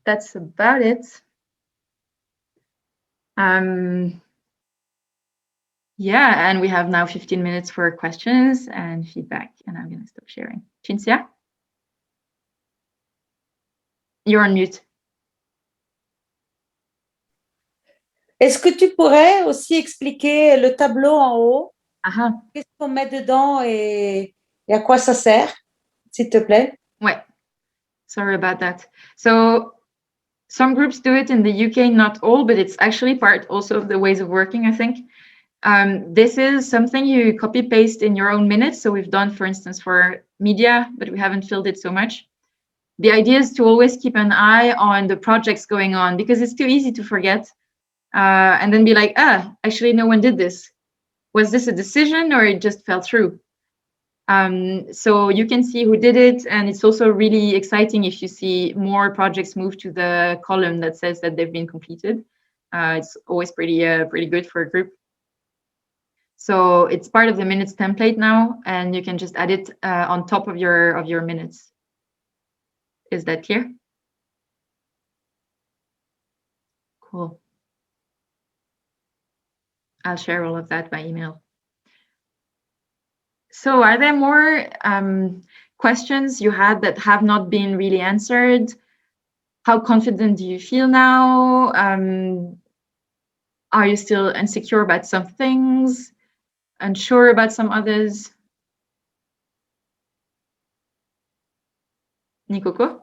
Speaker 1: that's about it. Yeah, and we have now 15 minutes for questions and feedback, and I'm going to stop sharing. Cinzia? You're on mute.
Speaker 3: Est-ce que tu pourrais aussi expliquer le tableau en haut?
Speaker 1: Uh-huh.
Speaker 3: Qu'est-ce qu'on met dedans et à quoi ça sert, s'il te plaît?
Speaker 1: Ouais. Sorry about that. So some groups do it in the UK, not all, but it's actually part also of the ways of working, I think. This is something you copy paste in your own minutes. So we've done, for instance, for media, but we haven't filled it so much. The idea is to always keep an eye on the projects going on because it's too easy to forget. And then be like, actually, no one did this. Was this a decision or it just fell through? So you can see who did it. And it's also really exciting if you see more projects move to the column that says that they've been completed. It's always pretty good for a group. So it's part of the minutes template now, and you can just add it on top of your minutes. Is that clear? Cool. I'll share all of that by email. So are there more questions you had that have not been really answered? How confident do you feel now? Are you still insecure about some things? Unsure about some others? Nikoko?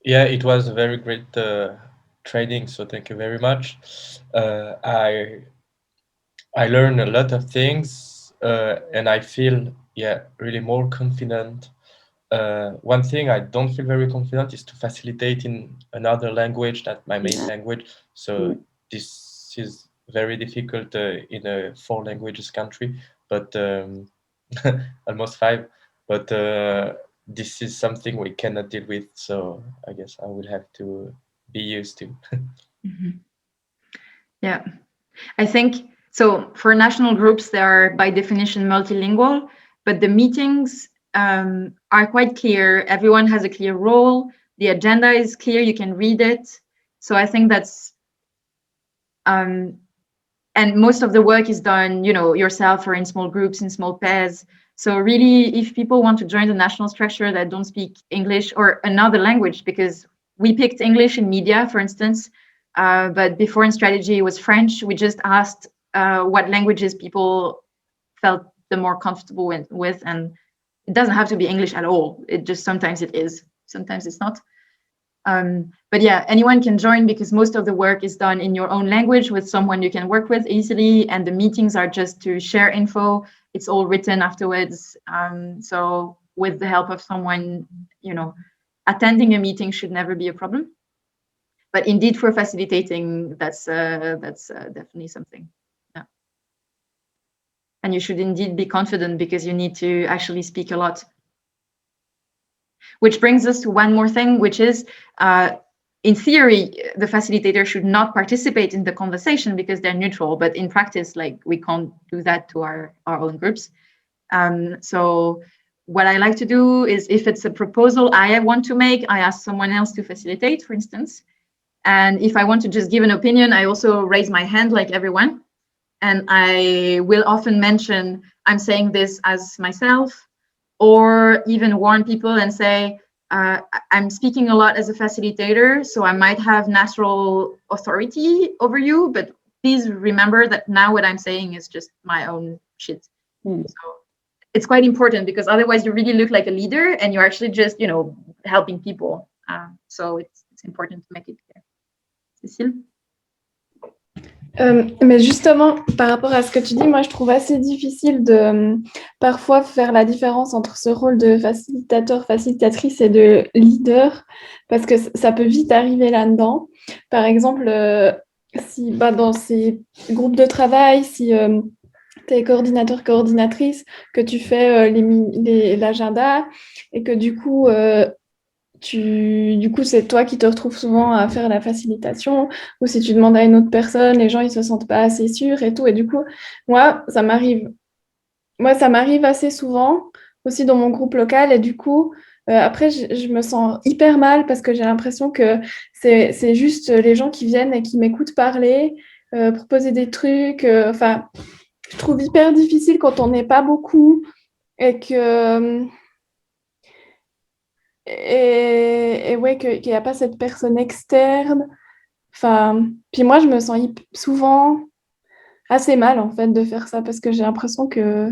Speaker 4: Yeah, it was a very great training, so thank you very much. I learned a lot of things, and I feel, yeah, really more confident. One thing I don't feel very confident is to facilitate in another language than my main language. So this is very difficult in a 4 languages country, but almost 5. But this is something we cannot deal with. So I guess I will have to be used to.
Speaker 1: Mm-hmm. Yeah, I think so. For national groups, they are by definition multilingual, but the meetings are quite clear. Everyone has a clear role. The agenda is clear. You can read it. So I think that's and most of the work is done, you know, yourself or in small groups, in small pairs. So really, if people want to join the national structure that don't speak English or another language, because we picked English in media, for instance, but before in strategy it was French. We just asked what languages people felt the more comfortable with, and it doesn't have to be English at all. It just sometimes it is, sometimes it's not. But yeah, anyone can join because most of the work is done in your own language with someone you can work with easily, and the meetings are just to share info. It's all written afterwards. So with the help of someone, you know, attending a meeting should never be a problem. But indeed, for facilitating, that's definitely something. Yeah. And you should indeed be confident because you need to actually speak a lot. Which brings us to one more thing, which is, in theory, the facilitator should not participate in the conversation because they're neutral. But in practice, like, we can't do that to our own groups. So what I like to do is, if it's a proposal I want to make, I ask someone else to facilitate, for instance. And if I want to just give an opinion, I also raise my hand like everyone. And I will often mention, I'm saying this as myself, or even warn people and say, I'm speaking a lot as a facilitator, so I might have natural authority over you, but please remember that now what I'm saying is just my own shit. So it's quite important, because otherwise you really look like a leader and you're actually just, you know, helping people. So it's important to make it clear. Cécile?
Speaker 5: Mais justement, par rapport à ce que tu dis, moi je trouve assez difficile de parfois faire la différence entre ce rôle de facilitateur, facilitatrice et de leader, parce que ça peut vite arriver là-dedans. Par exemple, si dans ces groupes de travail, si tu es coordinateur, coordinatrice, que tu fais l'agenda et que du coup c'est toi qui te retrouves souvent à faire la facilitation, ou si tu demandes à une autre personne, les gens ils se sentent pas assez sûrs et tout, et du coup moi ça m'arrive assez souvent aussi dans mon groupe local, et du coup après je me sens hyper mal parce que j'ai l'impression que c'est juste les gens qui viennent et qui m'écoutent parler, proposer des trucs, enfin je trouve hyper difficile quand on n'est pas beaucoup et que et ouais, qu'il n'y a pas cette personne externe. Enfin, puis moi, je me sens souvent assez mal, en fait, de faire ça, parce que j'ai l'impression que...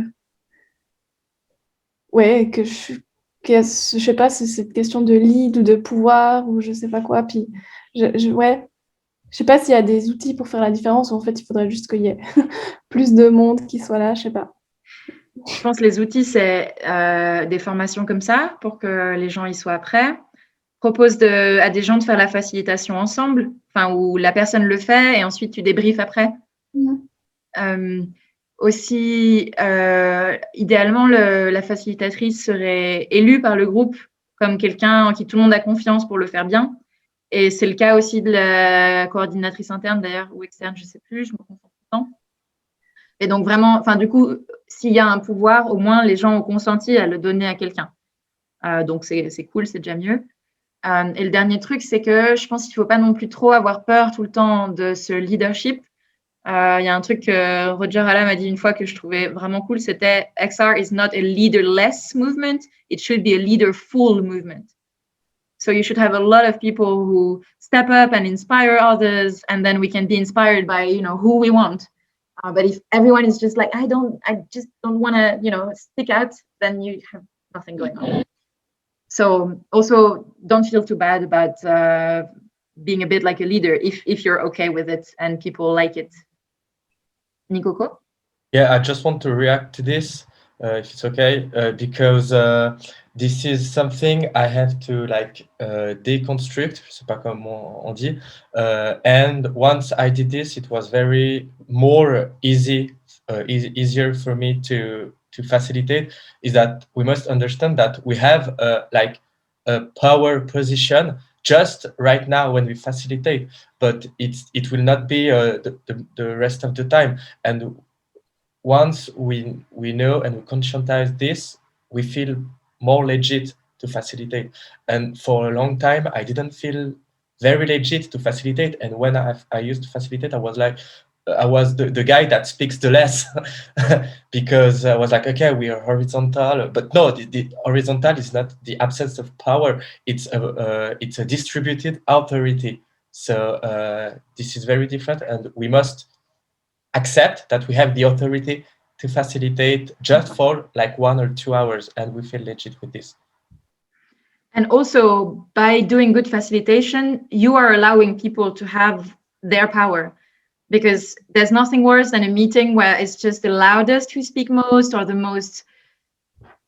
Speaker 5: Ouais, que je sais pas, c'est cette question de lead ou de pouvoir, ou je sais pas quoi. Puis, ouais, je sais pas s'il y a des outils pour faire la différence, ou en fait, il faudrait juste qu'il y ait plus de monde qui soit là, je sais pas.
Speaker 1: Je pense que les outils, c'est des formations comme ça pour que les gens y soient prêts. Propose à des gens de faire la facilitation ensemble, enfin, où la personne le fait et ensuite tu débriefes après. Aussi, idéalement, la facilitatrice serait élue par le groupe comme quelqu'un en qui tout le monde a confiance pour le faire bien. Et c'est le cas aussi de la coordinatrice interne, d'ailleurs, ou externe, je ne sais plus, je me confonds tout le temps. Et donc vraiment, enfin du coup, s'il y a un pouvoir, au moins les gens ont consenti à le donner à quelqu'un. Donc c'est cool, c'est déjà mieux. Et le dernier truc, c'est que je pense qu'il ne faut pas non plus trop avoir peur tout le temps de ce leadership. Il y a un truc que Roger Alla m'a dit une fois que je trouvais vraiment cool, c'était XR is not a leaderless movement, it should be a leaderful movement. So you should have a lot of people who step up and inspire others, and then we can be inspired by, you know, who we want. But if everyone is just like, I just don't want to, you know, stick out, then you have nothing going on. So also don't feel too bad about being a bit like a leader if you're okay with it and people like it. Nikoko?
Speaker 4: Yeah, I just want to react to this, if it's okay, because this is something I have to like deconstruct. Je sais pas comment on dit. And once I did this, it was very more easier for me to facilitate. Is that we must understand that we have like a power position just right now when we facilitate, but it will not be the rest of the time. And once we know and we conscientize this, we feel more legit to facilitate. And for a long time, I didn't feel very legit to facilitate. And when I used to facilitate, I was like, I was the guy that speaks the less because I was like, okay, we are horizontal, but no, the horizontal is not the absence of power. It's a distributed authority. So this is very different, and we must accept that we have the authority to facilitate just for like 1 or 2 hours, and we feel legit with this.
Speaker 1: And also, by doing good facilitation, you are allowing people to have their power, because there's nothing worse than a meeting where it's just the loudest who speak most or the most.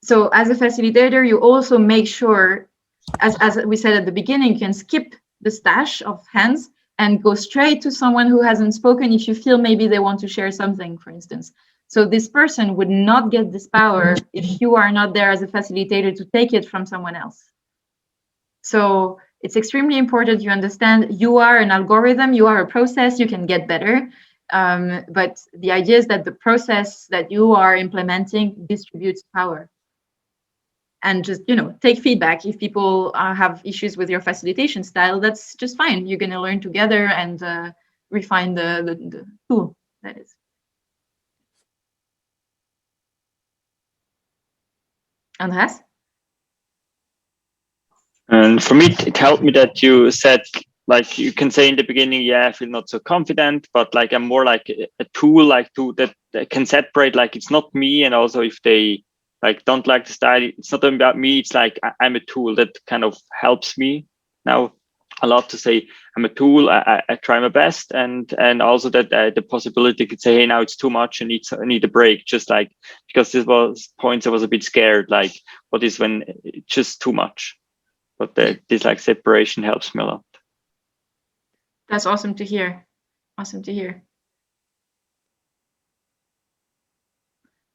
Speaker 1: So as a facilitator, you also make sure, as we said at the beginning, you can skip the stash of hands and go straight to someone who hasn't spoken if you feel maybe they want to share something, for instance. So this person would not get this power if you are not there as a facilitator to take it from someone else. So it's extremely important you understand you are an algorithm, you are a process, you can get better. But the idea is that the process that you are implementing distributes power. And just, take feedback. If people have issues with your facilitation style, that's just fine. You're going to learn together and refine the tool, that is. Andreas?
Speaker 6: And for me, it helped me that you said, like, you can say in the beginning, yeah, I feel not so confident, but like I'm more like a tool, like that can separate, like it's not me. And also if they like don't like the style, it's not about me. It's like I'm a tool that kind of helps me now a lot to say I'm a tool. I try my best, and also that the possibility could say, hey, now it's too much. I need a break. Just like, because this was points I was a bit scared. Like, what is when it's just too much? But this like separation helps me a lot.
Speaker 1: That's awesome to hear. Awesome to hear.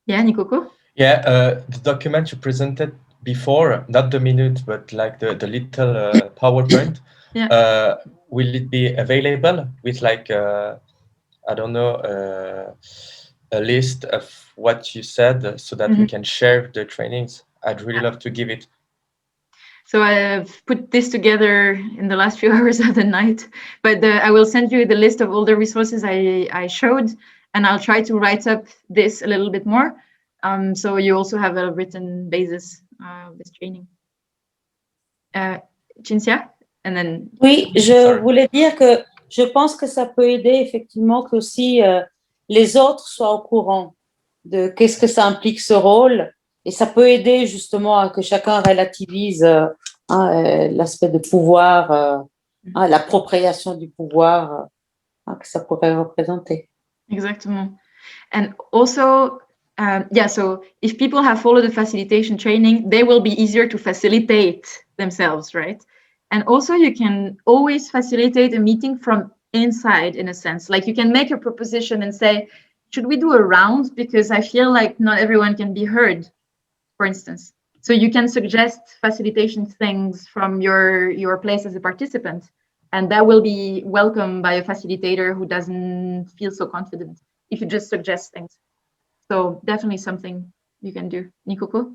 Speaker 1: Yeah, Nikoko?
Speaker 4: Yeah, the document you presented before, not the minute, but like the little PowerPoint,
Speaker 1: Yeah.
Speaker 4: will it be available with like, I don't know, a list of what you said so that we can share the trainings? I'd really love to give it.
Speaker 1: So I've put this together in the last few hours of the night, but I will send you the list of all the resources I showed, and I'll try to write up this a little bit more. So you also have a written basis of this training. Cinzia, and then.
Speaker 3: Oui, je voulais dire que je pense que ça peut aider effectivement que aussi les autres soient au courant de qu'est-ce que ça implique ce rôle, et ça peut aider justement à que chacun relativise l'aspect de pouvoir, l'appropriation du pouvoir que ça pourrait représenter.
Speaker 1: Exactement. And also, so if people have followed the facilitation training, they will be easier to facilitate themselves, right? And also you can always facilitate a meeting from inside, in a sense. Like you can make a proposition and say, should we do a round? Because I feel like not everyone can be heard, for instance. So you can suggest facilitation things from your place as a participant, and that will be welcomed by a facilitator who doesn't feel so confident if you just suggest things. So definitely something you can do. Nikoko?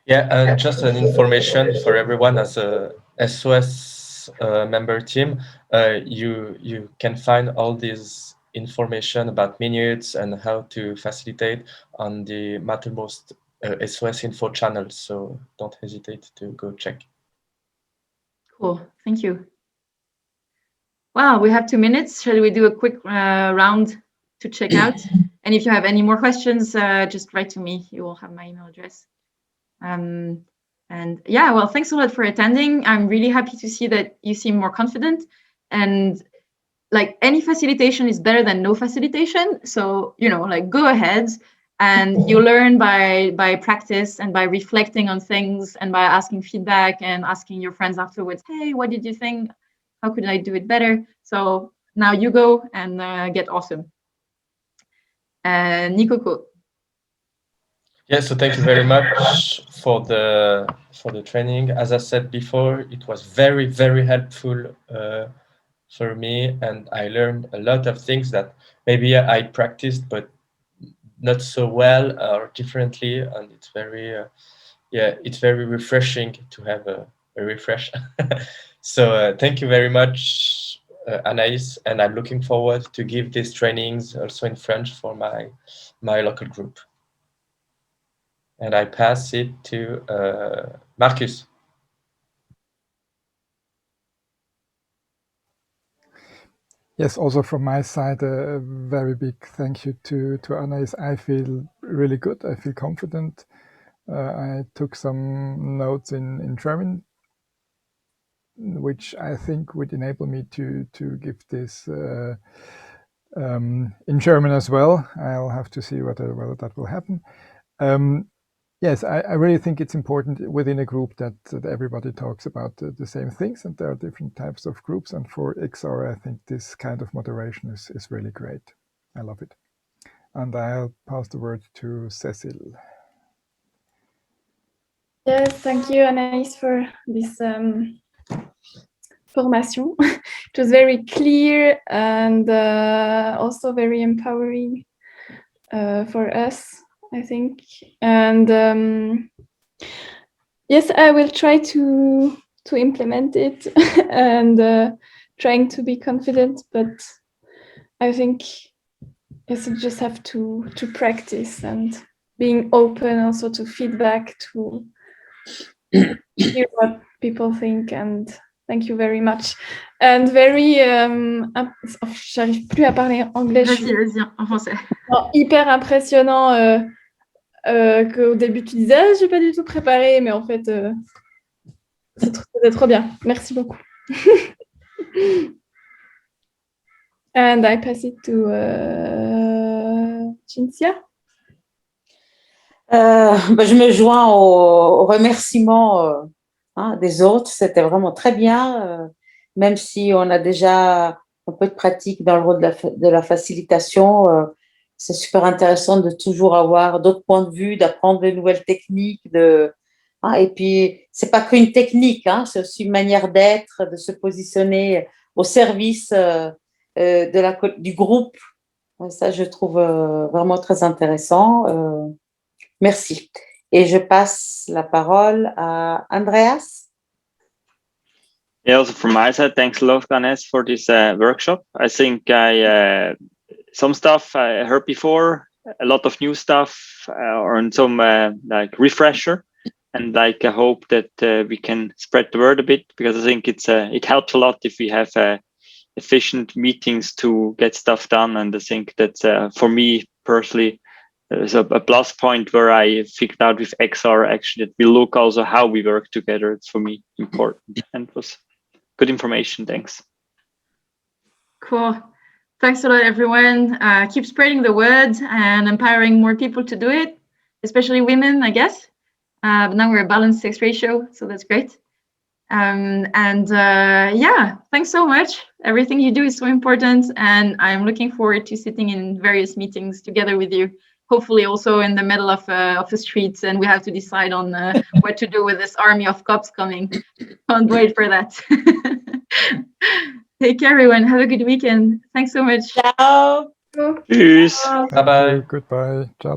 Speaker 4: Yeah, and just an information for everyone as a SOS member team, you can find all this information about minutes and how to facilitate on the Mattermost SOS info channel. So don't hesitate to go check.
Speaker 1: Cool, thank you. Well, we have 2 minutes. Shall we do a quick round to check out? And if you have any more questions, just write to me. You will have my email address. And yeah, well, thanks a lot for attending. I'm really happy to see that you seem more confident, and like any facilitation is better than no facilitation. So, like go ahead, and you learn by practice and by reflecting on things and by asking feedback and asking your friends afterwards, hey, what did you think? How could I do it better? So now you go and get awesome. Nikoko.
Speaker 4: Yeah, so thank you very much for the training. As I said before, it was very, very helpful for me, and I learned a lot of things that maybe I practiced but not so well or differently, and it's very it's very refreshing to have a refresh. So thank you very much Anaïs, and I'm looking forward to give these trainings also in French for my local group. And I pass it to Marcus.
Speaker 2: Yes, also from my side, a very big thank you to Anaïs. I feel really good. I feel confident. I took some notes in German, which I think would enable me to give this in German as well. I'll have to see whether that will happen. Yes, I really think it's important within a group that everybody talks about the same things, and there are different types of groups. And for XR, I think this kind of moderation is really great. I love it. And I'll pass the word to Cécile.
Speaker 5: Yes, thank you, Anaïs, for this formation. It was very clear and also very empowering for us, I think. And yes, I will try to implement it and trying to be confident, but I think yes, you just have to practice and being open also to feedback, to hear what people think. And thank you very much. And very j'arrive plus à parler anglais.
Speaker 1: Vas-y, en français.
Speaker 5: Hyper impressionnant qu'au début tu disais j'ai pas du tout préparé, mais en fait c'était trop bien. Merci beaucoup. And I pass it to Cinzia.
Speaker 3: Je me joins aux remerciements des autres. C'était vraiment très bien, même si on a déjà un peu de pratique dans le rôle de la facilitation. C'est super intéressant de toujours avoir d'autres points de vue, d'apprendre de nouvelles techniques. Et puis, c'est pas qu'une technique, c'est aussi une manière d'être, de se positionner au service du groupe. Ça, je trouve vraiment très intéressant. Merci. Et je passe la parole à Andreas.
Speaker 6: Yeah, also from my side, thanks a lot, Anaïs, for this workshop. I think some stuff I heard before, a lot of new stuff, or some like refresher, and like I hope that we can spread the word a bit, because I think it helps a lot if we have efficient meetings to get stuff done. And I think that for me personally, there's a plus point where I figured out with XR actually that we look also how we work together. It's for me important, and it was good information. Thanks.
Speaker 1: Cool. Thanks a lot, everyone. Keep spreading the word and empowering more people to do it, especially women, I guess. But now we're a balanced sex ratio, so that's great. Yeah, thanks so much. Everything you do is so important, and I'm looking forward to sitting in various meetings together with you, hopefully also in the middle of the streets, and we have to decide on what to do with this army of cops coming. Can't wait for that. Take care, everyone. Have a good weekend. Thanks so much.
Speaker 3: Ciao.
Speaker 6: Tschüss.
Speaker 4: Bye-bye.
Speaker 2: Goodbye. Ciao.